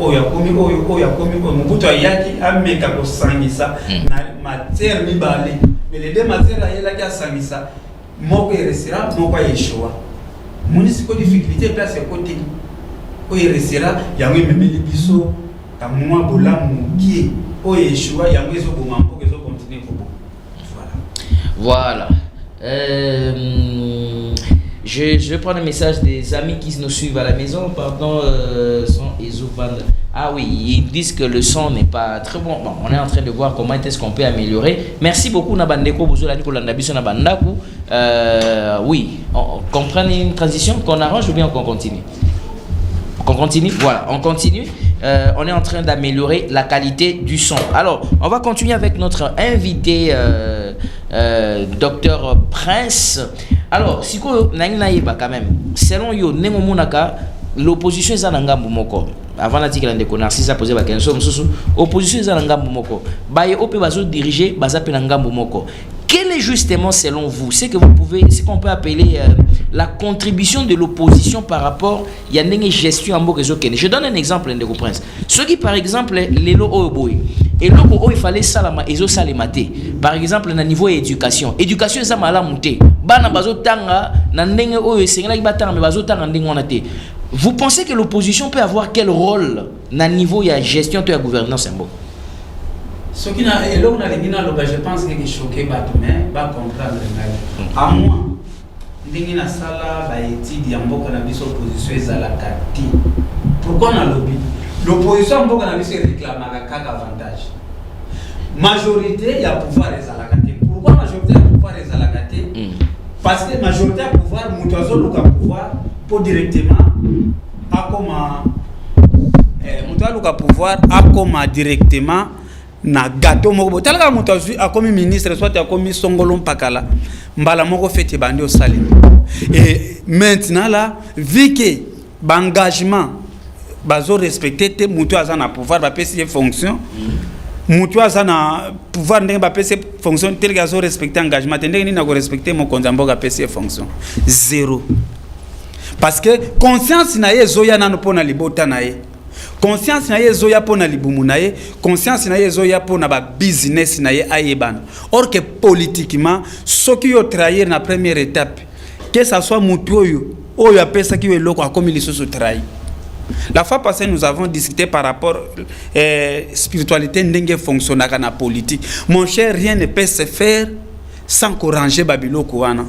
Oya komi Mobutu ayaki ameka ko sangisa na matière mibale. Mais les deux matières ayela ka sangisa moko resira moko yeshua. Municipal difficulté place côté. Oya resira yango memeli biso kamwa bolamu qui o yeshua yango ezo boma mpo ezo continuer kobo. Voilà. Je vais prendre un message des amis qui nous suivent à la maison. Pardon, son ah oui, ils disent que le son n'est pas très bon. Bon, on est en train de voir comment est-ce qu'on peut améliorer. Merci beaucoup Nabandeko Bozola Nicolas Nabiso Nabandaku. Oui, on comprend une transition qu'on arrange ou bien qu'on continue? On continue? Voilà, on continue. On est en train d'améliorer la qualité du son. Alors, on va continuer avec notre invité, Dr Prince. Alors, si vous avez quand même, selon yo, l'opposition est en ngambu moko. Avant l'article de Narcisse a posé la question, l'opposition est en ngambu moko. Baye ope bazo diriger, baza pe ngambu moko. Quel est justement, selon vous, ce qu'on peut appeler la contribution de l'opposition par rapport à une gestion en Bokezo Kene? Je donne un exemple de Prince. Ceux qui, par exemple, les lots oboy, et là il fallait salama ezo salemate. Par exemple, na niveau éducation. Éducation est mala monté. Bana bazo tanga na ndenge oyo sengela ki batanga mais bazo tanga ndenge wana te. Vous pensez que l'opposition peut avoir quel rôle na niveau ya gestion de la gouvernance en Bokezo? Ce qui n'a et là on a les bina je pense que choqué mais va comprendre à moi ndenge na sala ba étude ya mboka na biso opposition ezalaka ti. Pourquoi na lobby l'opposition mboka na biso réclamaka kaka avantage. Majorité ya pouvoir ezalaka ti. Pourquoi majorité ya pouvoir ezalaka ti? Parce que majorité ya pouvoir mutu azoluka pouvoir pour directement akoma mutu aluka pouvoir akoma directement na gâteau moko talaka mutu akomi ministre soit akomi songolo mpakala mbala moko fete bandi au sali. Et maintenant là vu que l'engagement bazo respecter te mutu azana pouvoir ba pesi fonction mutu azana pouvoir ndenge ba pesi fonction tel gazo respecter engagement ndenge ni na ko respecter mon konzambo ga pesi fonction zéro. Parce que conscience na ye zoya nano pona libota na ye. Conscience na ye zoya pona libumu na ye, conscience na ye zoya pona ba business na ye ayebana. Or que politiquement, ce qui yo trahir na première étape, que ça soit mutu oyo apesa ki eloko akomi lisoso trahi. La fois passée, nous avons discuté par rapport spiritualité ndenge fonctionnaka na politique. Mon cher, rien ne peut se faire sans couranger babiloko wana.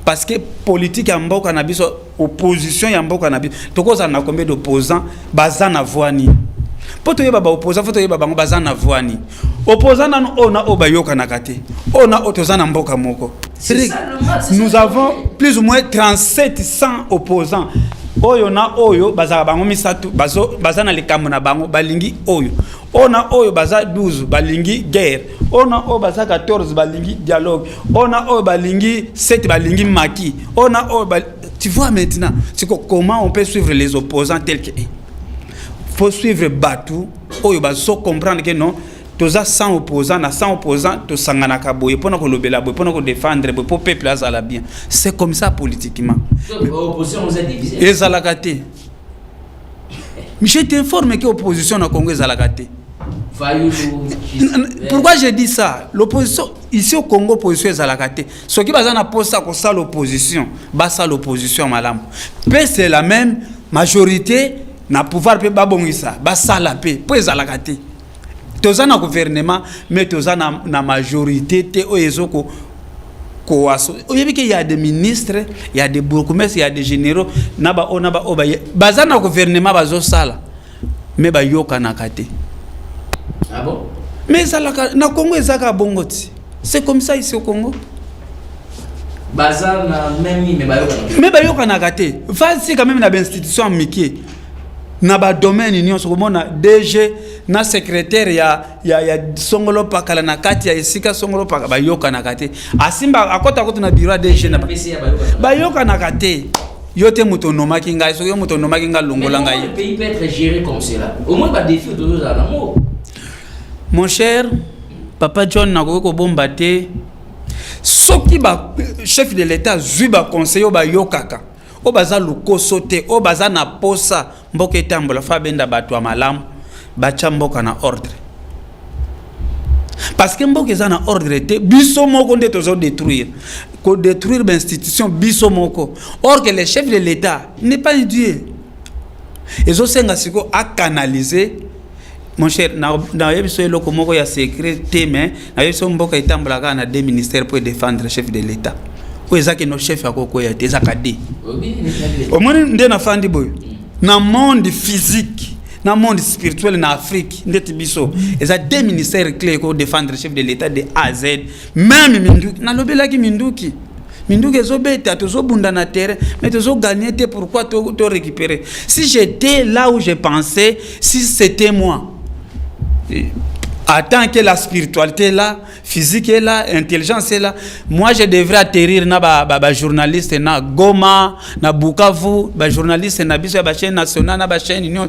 Parce que politique ya mboka na biso, opposition ya mboka na biso, tokoza na combien d'opposants bazana voani. Poto yeba ba opposant, poto yeba bango bazana voani. Opposant na ona obayoka na kate. Ona otozana mboka moko. Nous avons plus ou moins 3700 opposants. Oyo na oyo bazaka bango misatu bazana likambo na bango balingi oyo. Ona oyo baza 12 balingi guerre. Ona oyo baza 14 balingi dialogue. Ona oyo balingi 7 balingi maki. Ona oyo tu vois maintenant comment on peut suivre les opposants tels que faut suivre Batou oyo bazo comprendre que non toza 100 opposants na 100 opposants to sangana ka boye pona ko lobela boye pona ko défendre boye pour peuple azala bien. C'est comme ça politiquement. L'opposition vous a divisé. Ezalakate. Je t'informe que l'opposition na Congo ezalakate. Pourquoi je dis ça? L'opposition ici au Congo, l'opposition ezalakate. Ce qui bazana posa ko ça l'opposition, basa l'opposition malam. Pe c'est la même majorité na pouvoir pe babongisa, basa la paix, po ezalakate. Toza na gouvernement mais toza na majorité te oyezoko koaso oyebi ke il y a des ministres, il y a des bourgmestres, il y a des généraux naba oba bazana gouvernement bazo sala mais ba yoka nakate. Ah bon? Mais ça na Congo ezaka bongoti. C'est comme ça ici au Congo. Bazana même mais ba yoka nakate. Vas-y quand même na institution miki. Na ba domaine union sokomona DG na secrétaire ya songolo pakala na kati ya esika songolo pakala ba yoka nakate. Asimba akota na bureau DG na ba yoka nakate. Yote mutonoma kinga so yo mutonoma kinga longola ngai. Le pays peut être géré comme cela. Au moins ba défi de nos amours. Mon cher Papa John Nagoko Bombate, soki ba chef de l'État zuba conseiller ba yokaka. O baza luko sote, o baza na posa, mboke tambola fa benda batu wa malamu, bacha mboka na ordre. Parce que mboke za na ordre te, biso moko nde tozo détruire. Ko détruire l'institution biso moko. Or que le chef de l'État n'est pas un dieu. Ezo senga siko a canaliser. Mon cher, na yebiso eloko moko ya secret te mais na yebiso mboka itambola ka na deux ministères pour défendre le chef de l'État. Ezaki no chef akoko ya tezakade. Au moins nde na fandi boy. Na monde physique, na monde spirituel na Afrique, ndeti biso. Eza deux ministères clés pour défendre le chef de l'État de A à Z. Même Minduki, na lobelaki Minduki. Minduki ezobeta tozobunda na terre, mais tozo gagner te pourquoi to récupérer. Si j'étais là où je pensais, si c'était moi. Tant que la spiritualité est là, physique est là, intelligence est là, moi je devrais atterrir na ba journaliste na Goma, na Bukavu, ba journaliste na biso ba chaîne nationale na ba chaîne union.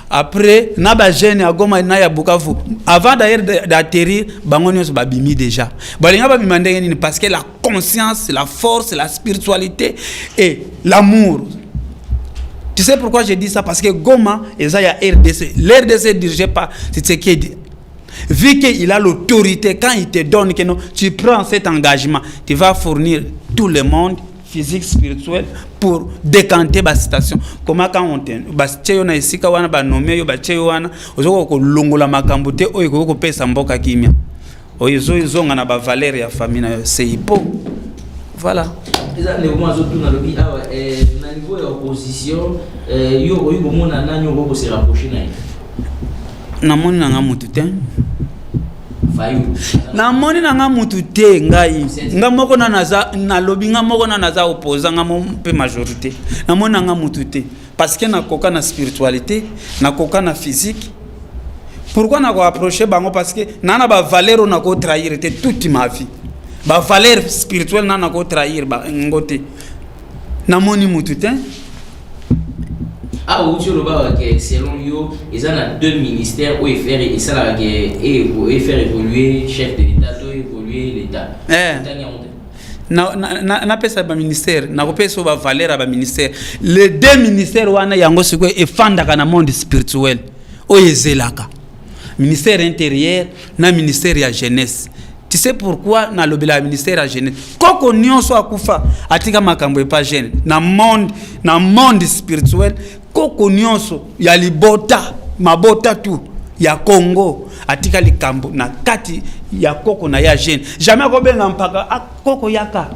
Après na ba jeune à Goma na ya Bukavu. Avant d'ailleurs d'atterrir, bango nyonso ba bimi déjà. Balinga ba bimande ngeni parce que la conscience, la force, la spiritualité et l'amour. Tu sais pourquoi je dis ça? Parce que Goma, et ça, il y a RDC. L'RDC dirigé par Tshisekedi. Vu qu'il a l'autorité, quand il te donne que non, tu prends cet engagement, tu vas fournir tout le monde, physique, spirituel, pour décanter la situation. Comment quand on te dit, on a ici, on a nommé, on a dit, on a longola makambote, on a pesa mboka kimia. Ils ont une valeur et la famille, c'est hypo. Voilà. Au niveau de l'opposition, il y a un se rapprocher. Namoni nanga mutute. Namoni nanga mutute ngai. Nga moko na naza na lobi nga moko na naza opposant nga pe majorité. Namoni nanga mutute parce que na koka na spiritualité, na koka na physique. Pourquoi na ko approcher bango parce que nana ba valeur na ko trahir toute ma vie. Ba valeur spirituelle nana ko trahir ba ngote. Namoni mutute. Ah, où tu le vois que selon yo, ils ont deux ministères où ils faire et ça et faire évoluer chef de l'État, évoluer l'État. Na pesa ba ministère, na ko pesa ba valeur ba ministère. Les deux ministères wana yango siko e fanda kana monde spirituel. O yezelaka. Ministère intérieur na ministère ya jeunesse. Tu sais pourquoi na lobela ministère ya jeunesse? Koko nyonso akufa atika makambo e pa jeune. Na monde spirituel koko nyonso ya libota mabota tu ya Congo atika likambo na kati ya koko na ya jeune. Jamais ko benga mpaka koko yaka.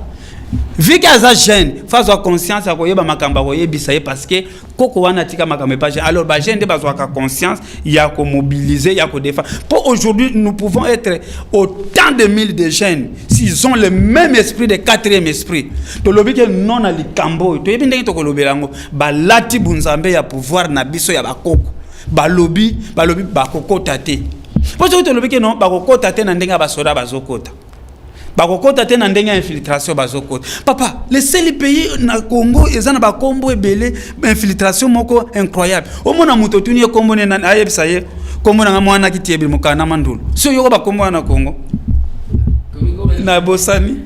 Vu que za jeune fazo conscience ya koyeba makamba koyebisa parce que koko wana tika makamba pa jeune. Alors ba jeune de bazwa ka conscience ya ko mobiliser ya ko défendre. Pour aujourd'hui nous pouvons être autant de mille de jeunes s'ils ont le même esprit de quatrième esprit. To lobi ke non ali kambo to yebi ndenge to ko lobelango ba lati bunzambe ya pouvoir na biso ya bakoko. Ba lobi bakoko tate. Pour to lobi ke non bakoko tate na ndenge ba soda bazokota. Bakokota te na ndenge infiltration bazokota. Papa, les seuls pays na Congo ezana ba kombo ebele infiltration moko incroyable. Omona muto tuni kombo na ayebisa ye kombo na mwana kitiebe mukana mandulu. So yoko ba kombo na Congo. Na bosani.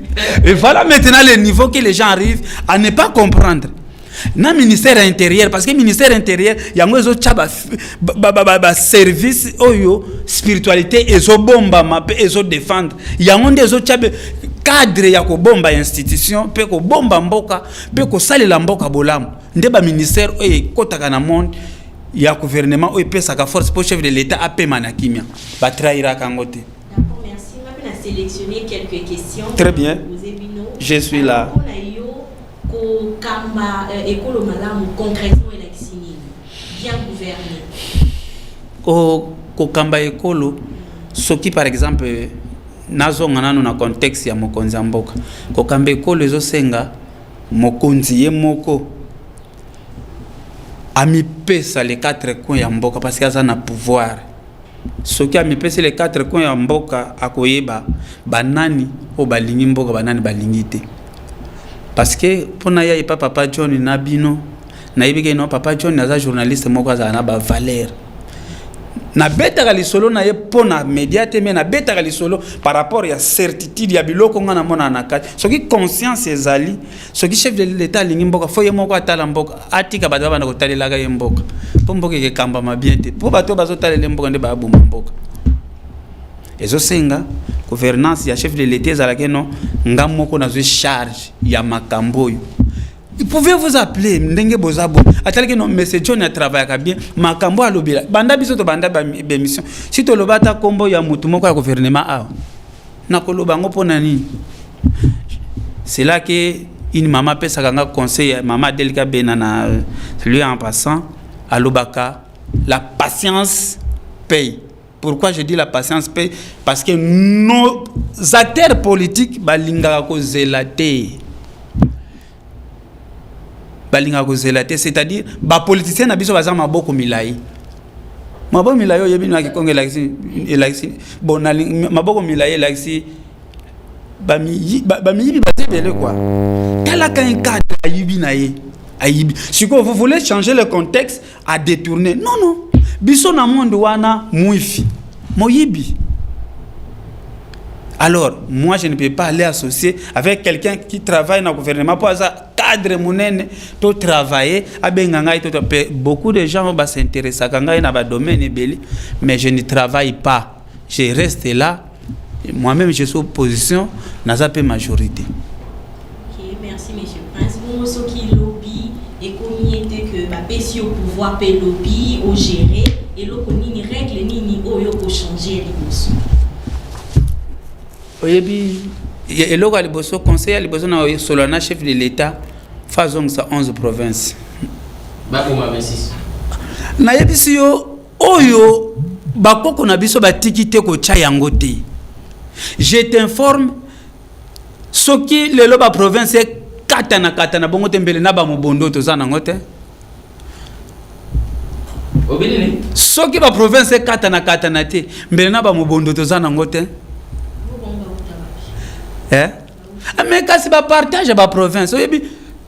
Et voilà maintenant le niveau que les gens arrivent à ne pas comprendre. Na ministère intérieur parce que ministère intérieur yango ezo chaba service oyo spiritualité ezo bomba mape ezo défendre yango ndezo chabe cadre ya ko bomba institution pe ko bomba mboka pe ko salela mboka bolamu nde ba ministère oyo kotaka na monde ya gouvernement oyo pesa ka force pour chef de l'état apema na kimia ba trahira kangote. D'accord, merci. sélectionné quelques questions. Très bien. Je suis là. Concrètement, bien gouverné. Ko kamba ekolo soki par exemple nazonga nano na contexte ya mokonzi ya mboka ko kamba ekolo ezosenga mokonzi ye moko amipesa les 4 coins ya mboka parce que aza na pouvoir soki amipesa les 4 coins ya mboka akoyeba banani o balingi mboka banani balingi te parce que pona ya epa papa John na bino na yebike no papa John naza journaliste moko aza na ba valeur na betaka lisolo na ye pona médiate mais na betaka lisolo par rapport ya certitude ya biloko ngana mona na kati soki conscience ezali soki chef de l'état lingi mboka fo ye moko atala mboka atika bato bana kotalela ga ye mboka po mboka ke kamba mabiente po bato bazotalela mboka nde ba buma mboka ezo senga gouvernance ya chef de l'état ezalaki no nga moko na zo charge ya makambo yo. Vous pouvez vous appeler ndenge bozabo atalaki no monsieur John a travaillé bien makambo alobela banda biso to banda ba mission si to lobata kombo ya mutu moko ya gouvernement a na koloba ngo pona nini. C'est là que une maman pesa kanga conseil maman Delika Benana lui en passant alobaka la patience paye. Pourquoi je dis la patience paye? Parce que nos acteurs politiques balingaka ko zelaté. Balinga ko zelaté, c'est-à-dire ba politicien na biso baza maboko milai. Maboko milai yo yebi na kikonge laxi bon maboko milai laxi ba mi bazebele quoi. Tala ka un cadre ayibi na ye. Ayibi. Si vous voulez changer le contexte à détourner. Non. Biso na monde wana muifi. Moyibi. Alors, moi, je ne peux pas aller associer avec quelqu'un qui travaille dans le gouvernement pour ça cadre monene to travailler beaucoup de gens vont s'intéresser à dans domaine mais je ne travaille pas. Je reste là. Moi-même, je suis opposition dans la majorité. OK, merci monsieur Prince. Vous ce qui lobby et combien que ba pesi au pouvoir pe lobby au gérer et lo konini règle nini oyo ko changer liboso. Oyebi eloko aliboso conseil aliboso na solana chef de l'état faisons ça 11 provinces bakoma 26 na yebisi yo oyo bakoko na biso batiki te ko cha yango te. Je t'informe soki lelo ba province katana bongo tembele na ba mobondo to zana ngote obelele soki ba province katana te mbele na ba mobondo to zana ngote. Mais quand c'est partage la province,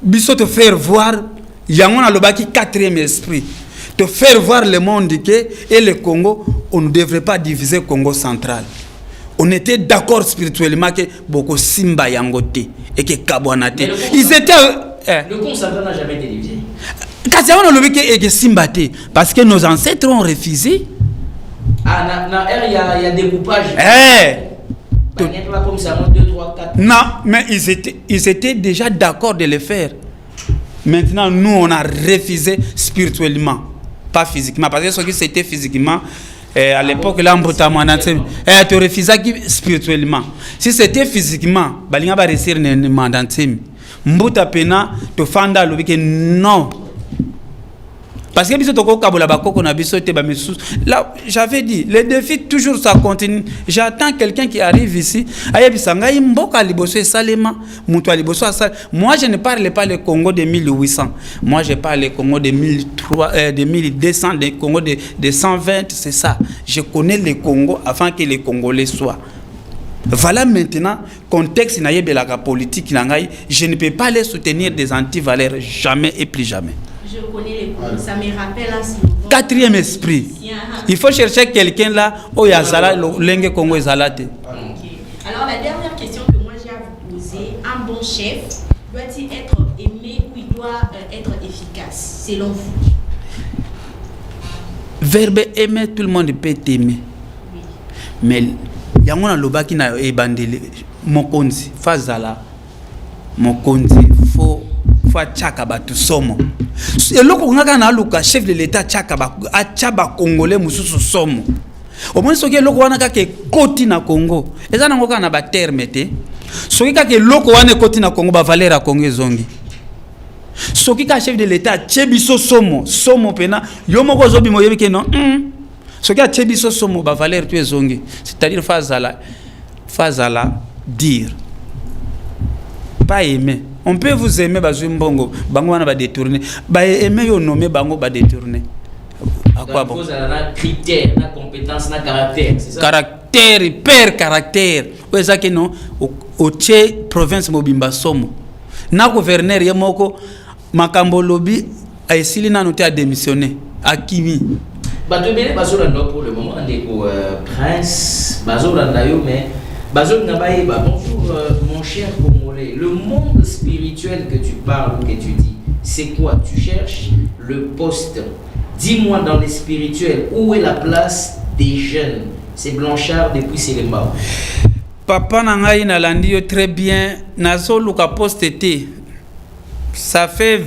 biso te faire voir, yango na lobaki 4e esprit, te faire voir le monde que et le Congo, on ne devrait pas diviser le Congo central. On était d'accord spirituellement que beaucoup simba yangote et que kabwanate. Ils étaient le Congo central n'a jamais été divisé. Quand c'est on lobaki et que simba te parce que nos ancêtres ont refusé. Ah il y a découpage. Comme ça, 2, 3, 4. Non, mais ils étaient déjà d'accord de le faire. Maintenant, nous, on a refusé spirituellement, pas physiquement. Parce que ce qui c'était physiquement, à l'époque, là, on tu refusais spirituellement. Si c'était physiquement, balinga ba réussir ne mandantem. Mbuta pena to fanda lobike non. Parce que biso toko kabola bakoko na biso te ba mesus. Là, j'avais dit, le défi toujours ça continue. J'attends quelqu'un qui arrive ici. Ayebisa ngai mboka liboso salema, muto liboso asal. Moi je ne parle pas le Congo de 1800. Moi je parle le Congo de 1200, le Congo de 120, c'est ça. Je connais le Congo avant que les Congolais soient. Voilà maintenant contexte na yebelaka politique na ngai, je ne peux pas les soutenir des anti-valeurs jamais et plus jamais. Je connais les Congos, ça me rappelle un slogan. 4e esprit. Il faut chercher quelqu'un là où il y a Zala, l'Engue Congo et Zalate. Alors la dernière question que moi j'ai à vous poser, un bon chef doit-il être aimé ou il doit être efficace selon vous? Verbe aimer, tout le monde peut aimer. Oui. Mais il y a un lobaki na ebandele mokonzi fazala mokonzi faut tchaka batu somo. Et loko ngaka na luka chef de l'état tchaka ba achaba congolais mususu somo. au moins soki eloko wana kaka ekoti na Congo eza nango kaka na baterme te soki kaka eloko wana ekoti na Congo bavaleur ya Congo ezongi soki ka chef de l'état atie biso somo pena yo moko ozobima oyebi ke non soki atie biso somo bavaleur tu ezongi c'est-à-dire fazala dire pas aimer. On peut vous aimer bazui mbongo bango wana ba détourner ba aimer yo nommer bango ba détourner à quoi bon na critère na compétence na caractère c'est ça caractère hyper caractère oza ke non au tche province mobimba somo na gouverneur ye moko makambo lobi a esili na noté a démissionner akimi batobele bazolanda pour le moment ndeko prince bazolanda yo mais bazolanda baeba bonjour mon cher Congolais, le monde spirituel que tu parles ou que tu dis c'est quoi? Tu cherches le poste. Dis-moi dans les spirituels où est la place des jeunes? C'est Blanchard depuis Séléma. Papa Nangaï Nalandi très bien. Nazo Luka poste été. Ça fait,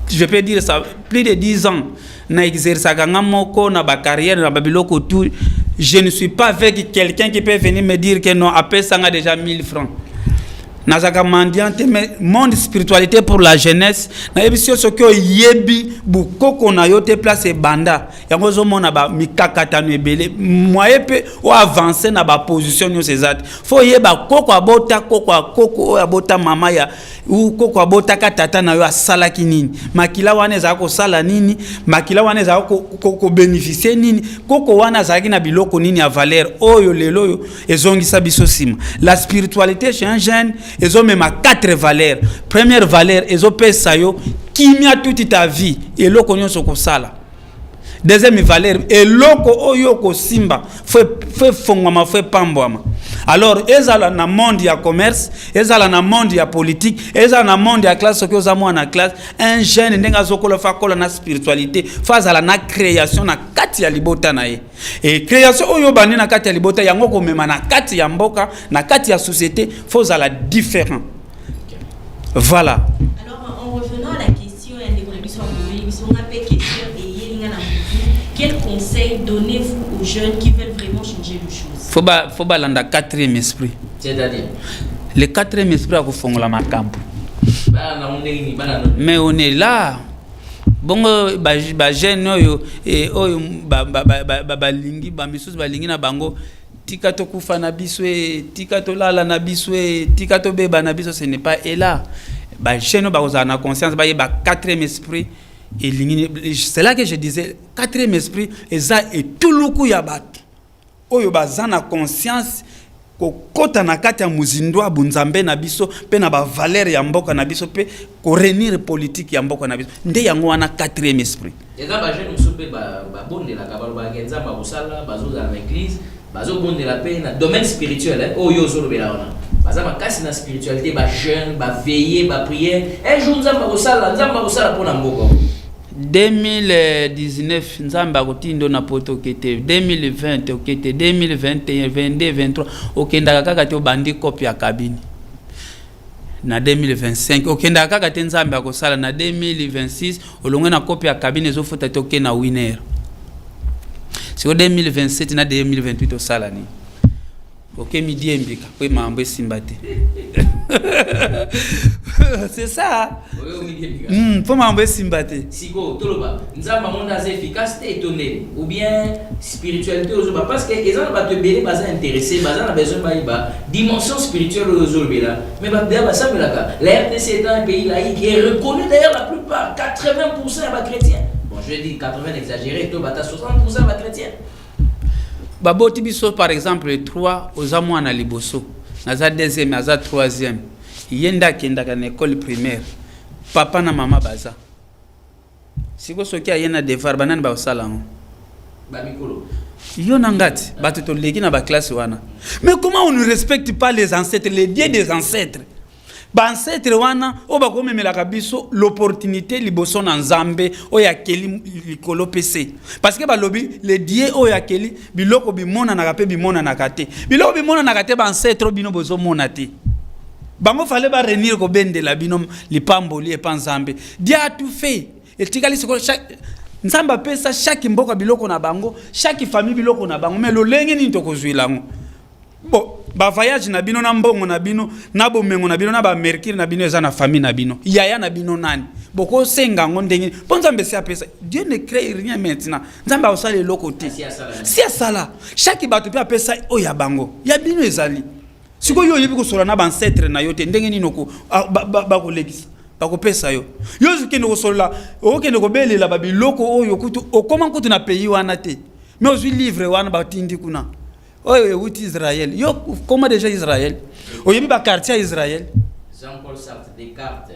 je peux dire ça, plus de 10 ans. Na exerce moko na ba carrière na babiloko tout. Je ne suis pas avec quelqu'un qui peut venir me dire que non, après ça a déjà 1000 francs. Nazaka mendiante mais monde spiritualité pour la jeunesse na ebisio sokyo yebi bukoko na yote place banda yango zo mona ba mikakata no ebele moyepe o avancer na ba position yo cezat fo yeba koko abota koko abota mama ya ou koko abota katata na yo asala kinini makila wana za ko sala nini makila wana za ko bénéficier nini koko wana za na biloko nini ya valeur oyo lelo yo ezongisa biso sima la spiritualité chez un jeune ils ont même 4 valeurs. Première valeur, ils ont payé yo kimia toute ta vie et loko nyonso ko sala. Deuxième valeur, et loko oyo ko simba, fait fongwama fait pambwama. Alors, ezala na monde ya commerce, ezala na monde ya politique, ezala na monde ya classe que oza na classe, un jeune ndenga zokolo fa kola na spiritualité, fazala na création na kati ya libota na ye. Et création oyo bani na kati ya libota yango ko mema na kati ya mboka, na kati ya société, fozala différent. Voilà. Alors, en revenant à la question, quel conseil donnez-vous aux jeunes qui veulent vraiment changer les choses? Faut balanda 4e esprit. C'est-à-dire le 4e esprit a kofongola makambo. Mais on est là. Bongo ba jeune oyo et oyo ba lingi ba misusu ba lingi na bango tika to kufa na biswe tika to lala na biswe tika to beba na biso ce n'est pas et là ba jeune ba oza na conscience ba 4e esprit et c'est là que je disais 4e esprit et ça et tout le coup ya bat oyo bazana conscience ko kota na kati ya muzindwa bunzambe na biso pe na ba valeur ya mboka na biso pe ko renir politique ya mboka na biso nde yango wana 4e esprit eza ba jeune musope ba bonde la kabalo ba genza ba busala bazo za l'église bazo bonde la pe na domaine spirituel oyo zo lobela wana baza makasi na spiritualité ba jeune ba veiller ba prière un jour nzamba busala pona mboka 2019 nzamba kotindo na poto okete 2020 okete 2021 22 23 okendaka kaka te obandi copie ya kabine na 2025 okendaka kaka te nzamba akosala na 2026 olongwe na copie ya kabine ezofuta te oke na winner siko 2027 na 2028 osala ni oke midi embika po mambo esimba te c'est ça. Faut m'envoyer Simbate. Siko, toloba. Nzamba monda c'est efficace étonné ou bien spiritualité aux autres parce que les gens va te bénir, va s'intéresser, va besoin ba dimension spirituelle aux autres là. Mais ba d'ailleurs ça me la la RDC est un pays laïque et reconnu d'ailleurs la plupart 80% va chrétien. Bon, je dis 80 exagéré, toi bata 60% va chrétien. Baboti biso par exemple les 3 aux amoi na liboso. Naza 2e, naza 3e. Yenda kenda ka na école primaire papa na mama baza siko soki ayena devoir banani ba osala ngo ba mikolo yo nangati bato to leki na ba classe wana mais comment on ne respecte pas les ancêtres les dieux des ancêtres ba ancêtres wana o ba ko memela ka biso l'opportunité liboso na nzambe o ya keli likolo pc parce que ba lobi les dieux o ya keli biloko bimona na ka pe bimona na kate biloko bimona na kate ba ancêtres bino bozo mona te bango fallait ba renir ko bende la binom lipamboli e panzambe dia tout fait et tikali siko chaque nzamba pesa chaque mboka biloko na bango, chaque famille biloko na bango, mais lo lenge ni toko zuilango. Bon, ba voyage na bino na mbongo na bino, na bomengo na bino na ba mercure na bino eza na famille na bino. Yaya na bino nani? Boko senga ngondenge. Bon nzambe si apesa. Dieu ne crée rien maintenant. Nzamba osala le côté. Si à sala. Chaque bato pe apesa o ya bango. Ya bino ezali. Siko yo yebi ko sola na ba ancêtre na yo te ndenge ni noko ba ko legisa. Ba ko pesa yo. Yo zikende ko sola, o kende ko belela ba biloko oyo kutu o comment kutu na pays wana te. Mais ozui livre wana ba tindi kuna. Oyo wuti Israël. Yo comment déjà Israël? O yebi ba quartier Israël. Jean-Paul Sartre, Descartes,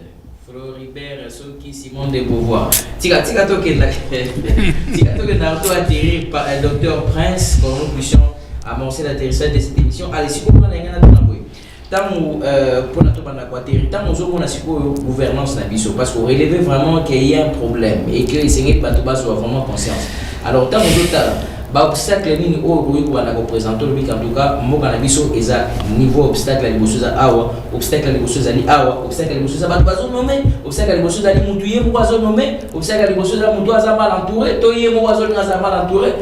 Floribert, Soki, Simone de Beauvoir. Tika toke na auto atterri par le docteur Prince pour nous puissions amorcer l'atterrissage de cette émission. Allez, si vous prenez un peu tant pour notre bande atterri, tant nous avons la gouvernance na biso parce qu'on relève vraiment qu'il y a un problème et que les seigneurs Batouba soient vraiment conscients. Alors tant nous ba obstacle nini o ko na représenter le en tout cas mboka na biso eza niveau obstacle à liboso za awa obstacle à liboso za li awa obstacle à liboso za bazo nommé obstacle à liboso za li mutuye mo bazo nommé obstacle à liboso za mutu za mal entouré to yé mo bazo za mal entouré.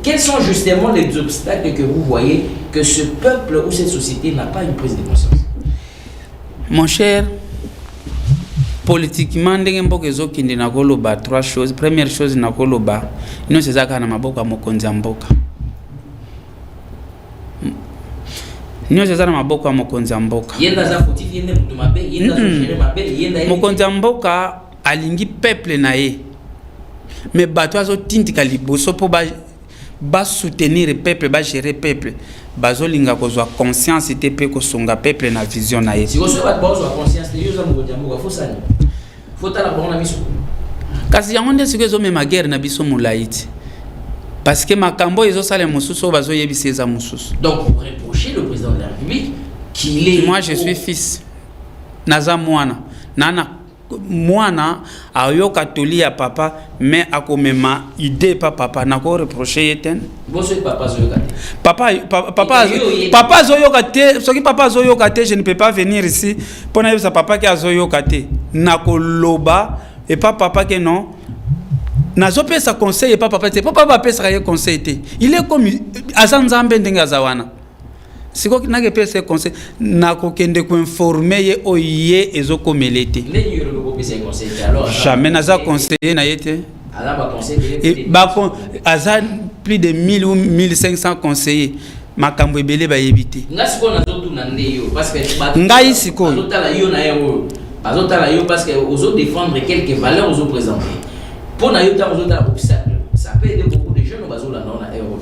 Quels sont justement les obstacles que vous voyez que ce peuple ou cette société n'a pas une prise de conscience? Mon cher, politiquement ndenge mboka ezokindi na koloba trois choses. Première chose na koloba ino sezaka na maboka mokonzi mboka. Nyo sezana maboka mokonzi mboka. Yenda za fotif yende mutu mabe, yenda zo gere mabe, yenda mokonzi mboka alingi peuple na ye. Mais bato azo tindika liboso po ba soutenir le peuple, ba gérer peuple. Bazo linga kozwa conscience te pe ko songa peuple na vision na ye. Si vous avez besoin de conscience, les gens vont dire faut ça. Faut ta la bonne mission. Kasi yango nde siko zo mema guerre na biso mulaiti. Parce que makambo ezo sale mususu bazo yebisa eza mususu. Donc vous reprochez le président de la République qu'il est. Moi je suis fils. Naza mwana. Nana mwana ayoka toli ya papa mais akomema idée pa papa nako reprocher yeten. Bonsoir papa zoyoka. Papa zoyoka te, soki papa zoyoka te, je ne peux pas venir ici pour na sa papa qui azoyoka te. Nako loba et pas papa que non. Nazo pesa conseil et pas papa te. Papa pesa ye conseil te. Il est comme azanzambe ndenga zawana. Siko nage pesa conseil nako kende ko informer ye oye ezoko melete. Jamais naza conseiller na yete. Aza plus de 1000 ou 1500 conseillers. Makambo ebele ba yebite. Ngai siko. Bazotala yo parce que ozo défendre quelques valeurs ozo présenter. Pour na yo ta ozo ta obstacle. Ça peut aider beaucoup de jeunes bazola na euro.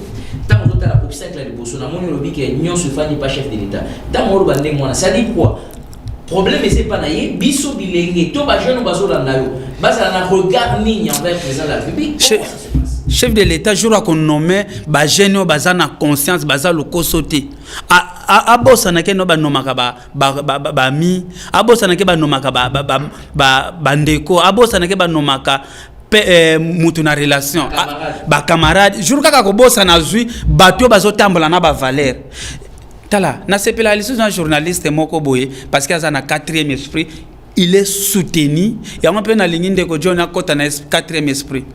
Tant ozo ta obstacle de bosso na moni lobi que nyon se fani pas chef de l'état. Tant mo bande mona ça dit quoi? Problème c'est pas naie biso bilenge to ba jeune bazola na yo. Basa na regard ni envers président de la République. Chef de l'état jour qu'on nommé ba jeune baza na conscience baza le kosote. Abosa na ke no ba nomaka ba mi abosa na ke ba nomaka ba ndeko abosa na ke ba nomaka mutu na relation ba camarade jour kaka ko bosa na zui bato bazo tambola na ba valeur tala na sepela liso un journaliste moko boye parce que azana 4e esprit il est soutenu ya mo pe na lingi ndeko John akota na 4e esprit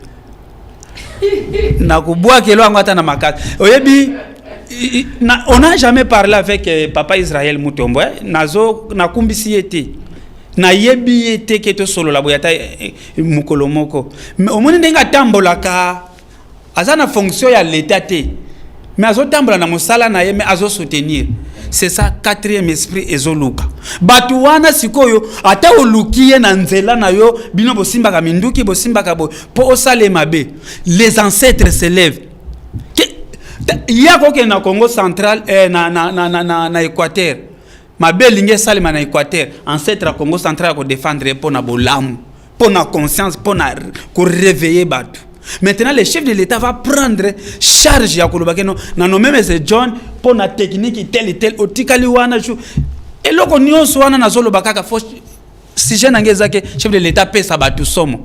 na ko boa ke lo angata na makati oyebi. On n'a jamais parlé avec papa Israël Mutombo. Nazo na kumbisi yete. Na yebi yete keto solo la boyata mukolomoko. Mais au monde ndenga tambola ka azana fonction ya l'état te. Mais azo tambola na musala na ye mais azo soutenir. C'est ça 4e esprit ezoluka. Batu wana sikoyo ata olukiye na nzela na yo bino bosimba ka minduki bosimba ka bo po osale mabe. Les ancêtres se lèvent. Il y a quoi na Congo central na Équateur. Ma belle ligne salima na Équateur. Ancêtre Congo central ko défendre pour na bolam, pour na conscience, pour na ko réveiller batu. Maintenant le chef de l'État va prendre charge ya kolobake no na nommer M. John pour na technique tel et tel otikali wana ju. Et loko nyonso wana na zolo bakaka fo si je nangeza ke chef de l'État pesa batu somo.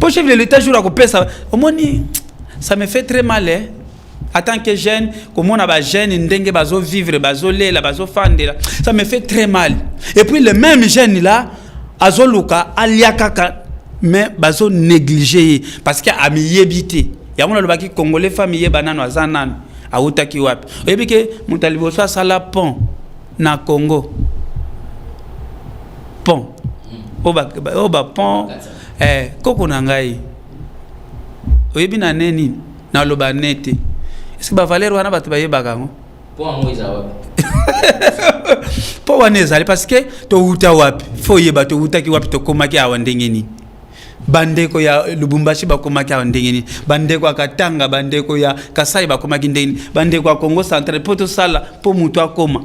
Pour chef de l'État jour ko pesa omoni ça me fait très mal hein. En tant que jeune, comment on a des jeunes, ndenge bazo vivre, bazo lela, bazo fandela, ça me fait très mal. Et puis le même jeune là, azoluka aliakaka mais bazo négliger parce que amiyebité ya mona lobaki congolais famille banano azanan autaki wapi oyebi ke mutalibo so sala pont na Congo pont oba pont koko na ngai oyebi na neni na loba nete est-ce que ba valeur wana batu bayebaka ngo pont moiza wapi po wana ezali parce que to uta wapi fo yeba to utaki wapi to komaki awa ndenge nini bandeko ya Lubumbashi bakomaki awa ndenge nini bandeko ya Katanga bandeko ya Kasai bakomaki ndenge nini bandeko ya Congo Central po to sala po mutu akoma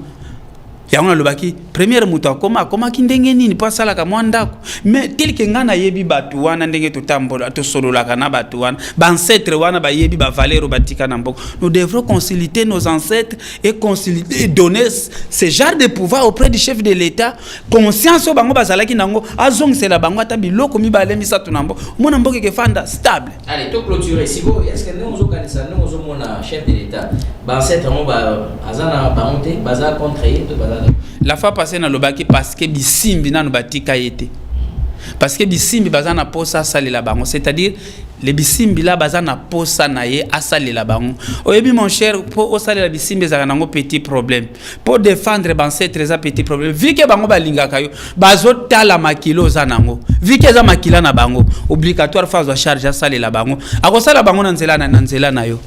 yango lobaki première mutu akoma ki ndenge nini po sala ka mwandako mais tel que ngana yebi batu wana ndenge to tambola to solola kana batu wana ba ancêtre wana ba yebi ba valeur batika na mboko nous devrons consulter nos ancêtres et consulter et donner ce genre de pouvoir auprès du chef de l'état conscience bango bazalaki nango azongisela bango ata biloko mibale misatu na mboko mona mboke ke fanda stable. Allez to clôturer siko est-ce que nous okanisa nous mona chef de l'état ba ancêtre mo ba azana ba monter baza contre to baza la fois passée na lobaki parce que bisimbi na no batika yete parce que bisimbi bazana posa salela bango c'est-à-dire les bisimbi là bazana posa na ye asalela bango oyebi mon cher pour osalela bisimbi za nango petit problème pour défendre ancêtre za petit problème vu que bango balinga kayo bazotala makilo za nango vu que za makila na bango obligatoire phase de charge asalela bango akosala bango na nzela na yo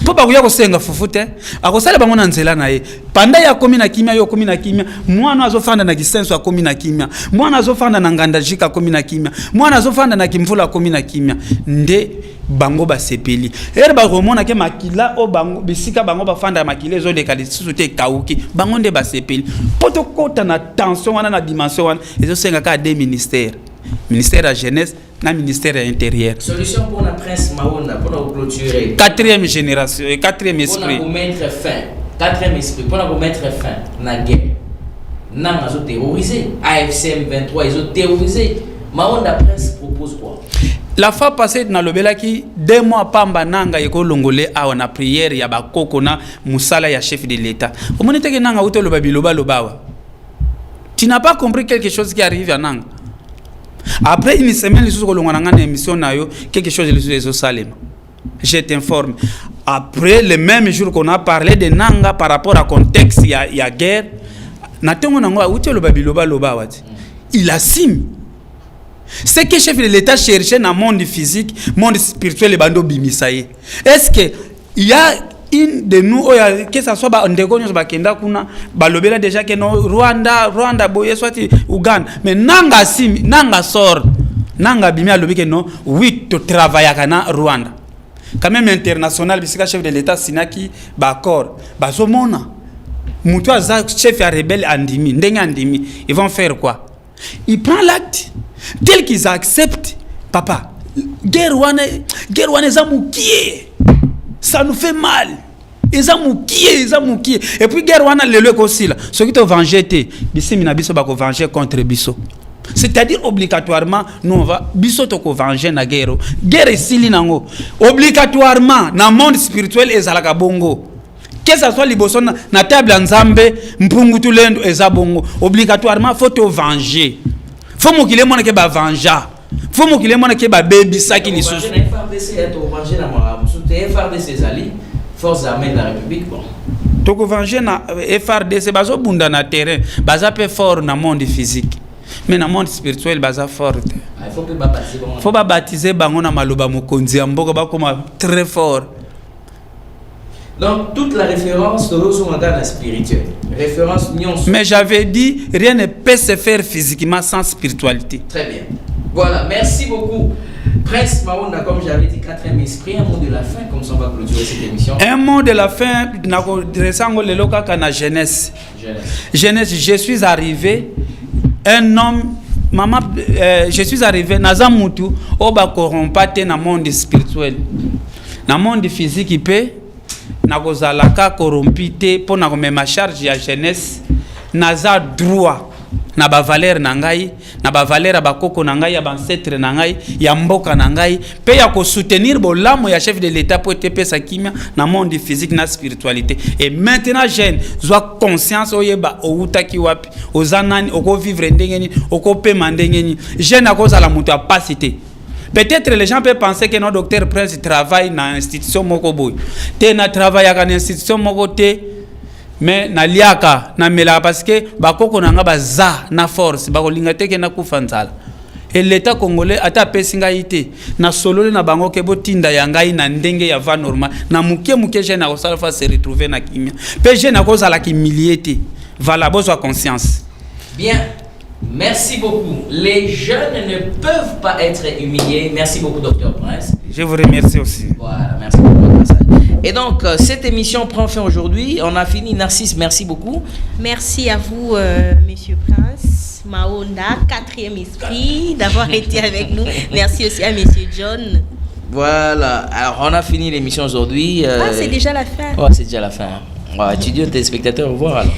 po ba kuya kosenga fufute akosala bango na nzela na ye panda ya komi na kimia yo komi na kimia mwana azofanda na kisenso akomi na kimia mwana azofanda na ngandajika komi na kimia mwana azofanda na kimvula komi na kimia nde bango basepeli ba romona ke makila o bango bisika bango bafanda makila ezo de kalisu te kauki bango nde basepeli poto kota na tension wana na dimension wana ezo senga ka deux ministères ministère de la jeunesse na ministère de l'intérieur. Solution pour la prince Maonda pour clôturer. Quatrième génération et quatrième esprit. Pour mettre fin. Quatrième esprit pour mettre fin na guerre. Na mazo terrorisé. AFCM 23 ils ont terrorisé. Maonda prince propose quoi? La fois passée na lobela ki 2 mois pamba nanga yeko longolé a na prière ya bakoko na musala ya chef de l'état. Omonite ke nanga uto loba biloba lobawa. Tu n'as pas compris quelque chose qui arrive à nanga. Après une semaine, les choses une émission quelque chose de salem. Je t'informe. Après le même jour qu'on a parlé de Nanga par rapport à contexte, il y a guerre. Il assume. C'est que le chef de l'État cherchait dans le monde physique, monde spirituel et bando bimisaye. Est-ce que il y a une de nous que ça soit bakenda kuna balobela déjà que no Rwanda boye soit Uganda mais nanga sim nanga sort nanga bimia lobi que non oui to travailler kana Rwanda quand même international bisika chef de l'état sinaki ba accord bazomona mutu aza chef ya rebelle andimi ndenge andimi ils vont faire quoi ils prennent l'acte tel qu'ils acceptent papa guerre wana zamukie ça nous fait mal. Ils ont mouqué. Et puis, guerre, on a le aussi là. Ce qui te venger, biso bako venger contre biso. C'est-à-dire, obligatoirement, nous on va biso toko venger na guerre. Guerre ici, linango. Obligatoirement, dans le monde spirituel, et zalaka bongo. Que ce soit liboso na table nzambe, mpungu tulendo, et bongo. Obligatoirement, faut te venger. Faut moukile mona ke ba venger. Faut moukile mona ke ba baby saki li sous. Forces armées de la République bon. Toko venger na FRDC bazo bunda na terrain, baza pe fort na monde physique. Mais na monde spirituel baza fort. Il faut que baptiser bon. Faut ba baptiser bango na maloba mokonzi amboko ba koma très fort. Donc toute la référence de l'osomandana spirituel. Référence nion. Mais j'avais dit rien ne peut se faire physiquement sans spiritualité. Très bien. Voilà, merci beaucoup. Prince Maonda, comme j'avais dit, 4e esprit, un mot de la fin, comme ça on va clôturer cette émission. Un mot de la fin, jeunesse. Jeunesse, je suis arrivé, un homme, maman, je suis arrivé, Nazamutu, oba corrompate na monde spirituel. Na monde physique, il peut, nakozalaka corrompite, pour na ma charge ya jeunesse, naza droit. na ba valeur na ngai, na ba valeur ya bakoko na ngai, ya ancêtre na ngai, ya mboka na ngai, pe ya ko soutenir bolamo ya chef de l'état pour te pesa kimia na monde physique na spiritualité. Et maintenant jeune, soit conscience oyeba outaki wapi, ozanani oko vivre ndengeni, oko pema ndengeni. Jeune a cause à la mutu capacité. Peut-être les gens peuvent penser que notre docteur Prince travaille dans l'institution Mokoboy. Te na travaille à l'institution Mokote. Mais na liaka na mela parce que bakoko nanga baza na force bakolinga teke na kufanzala. Et l'état congolais ata pesinga ité na solo na bango ke botinda ya ngai na ndenge ya va normal na muke jeune ko sala fa se retrouver na kimia. Pe jeune na ko sala ki miliété. Voilà besoin conscience. Bien. Merci beaucoup. Les jeunes ne peuvent pas être humiliés. Merci beaucoup, Dr Prince. Je vous remercie aussi. Voilà, merci beaucoup. Et donc, cette émission prend fin aujourd'hui. On a fini. Narcisse, merci beaucoup. Merci à vous, Monsieur Prince, Maonda, 4e esprit, d'avoir été avec nous. Merci aussi à Monsieur John. Voilà. Alors, on a fini l'émission aujourd'hui. C'est déjà la fin. Ouais, c'est déjà la fin. Ouais, tu dis aux téléspectateurs au revoir alors.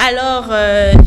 Alors,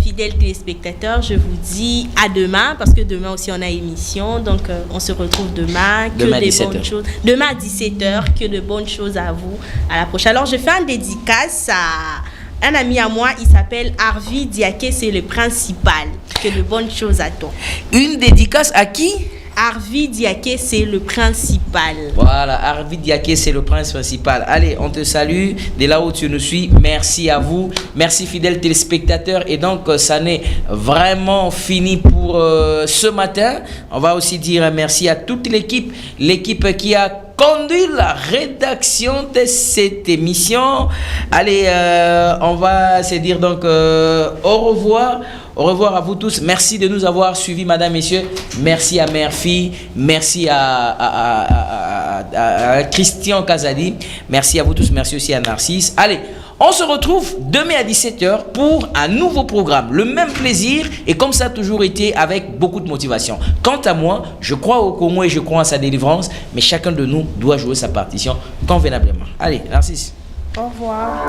fidèles téléspectateurs, je vous dis à demain, parce que demain aussi on a émission, donc on se retrouve demain. Demain des bonnes choses. Demain à 17h, que de bonnes choses à vous. À la prochaine. Alors, je fais un dédicace à un ami à moi, il s'appelle Arvi Diaké, c'est le principal. Que de bonnes choses à toi. Une dédicace à qui? Arvi Diaké, c'est le principal. Voilà, Arvi Diaké, c'est le prince principal. Allez, on te salue de là où tu nous suis. Merci à vous. Merci, fidèles téléspectateurs. Et donc, ça n'est vraiment fini pour ce matin. On va aussi dire merci à toute l'équipe. L'équipe qui a conduit la rédaction de cette émission. Allez, on va se dire donc au revoir. Au revoir à vous tous. Merci de nous avoir suivis, madame, messieurs. Merci à Mère-Fille. Merci à Christian Kazadi. Merci à vous tous. Merci aussi à Narcisse. Allez, on se retrouve demain à 17h pour un nouveau programme. Le même plaisir et comme ça a toujours été avec beaucoup de motivation. Quant à moi, je crois au Congo et je crois en sa délivrance. Mais chacun de nous doit jouer sa partition convenablement. Allez, Narcisse. Au revoir.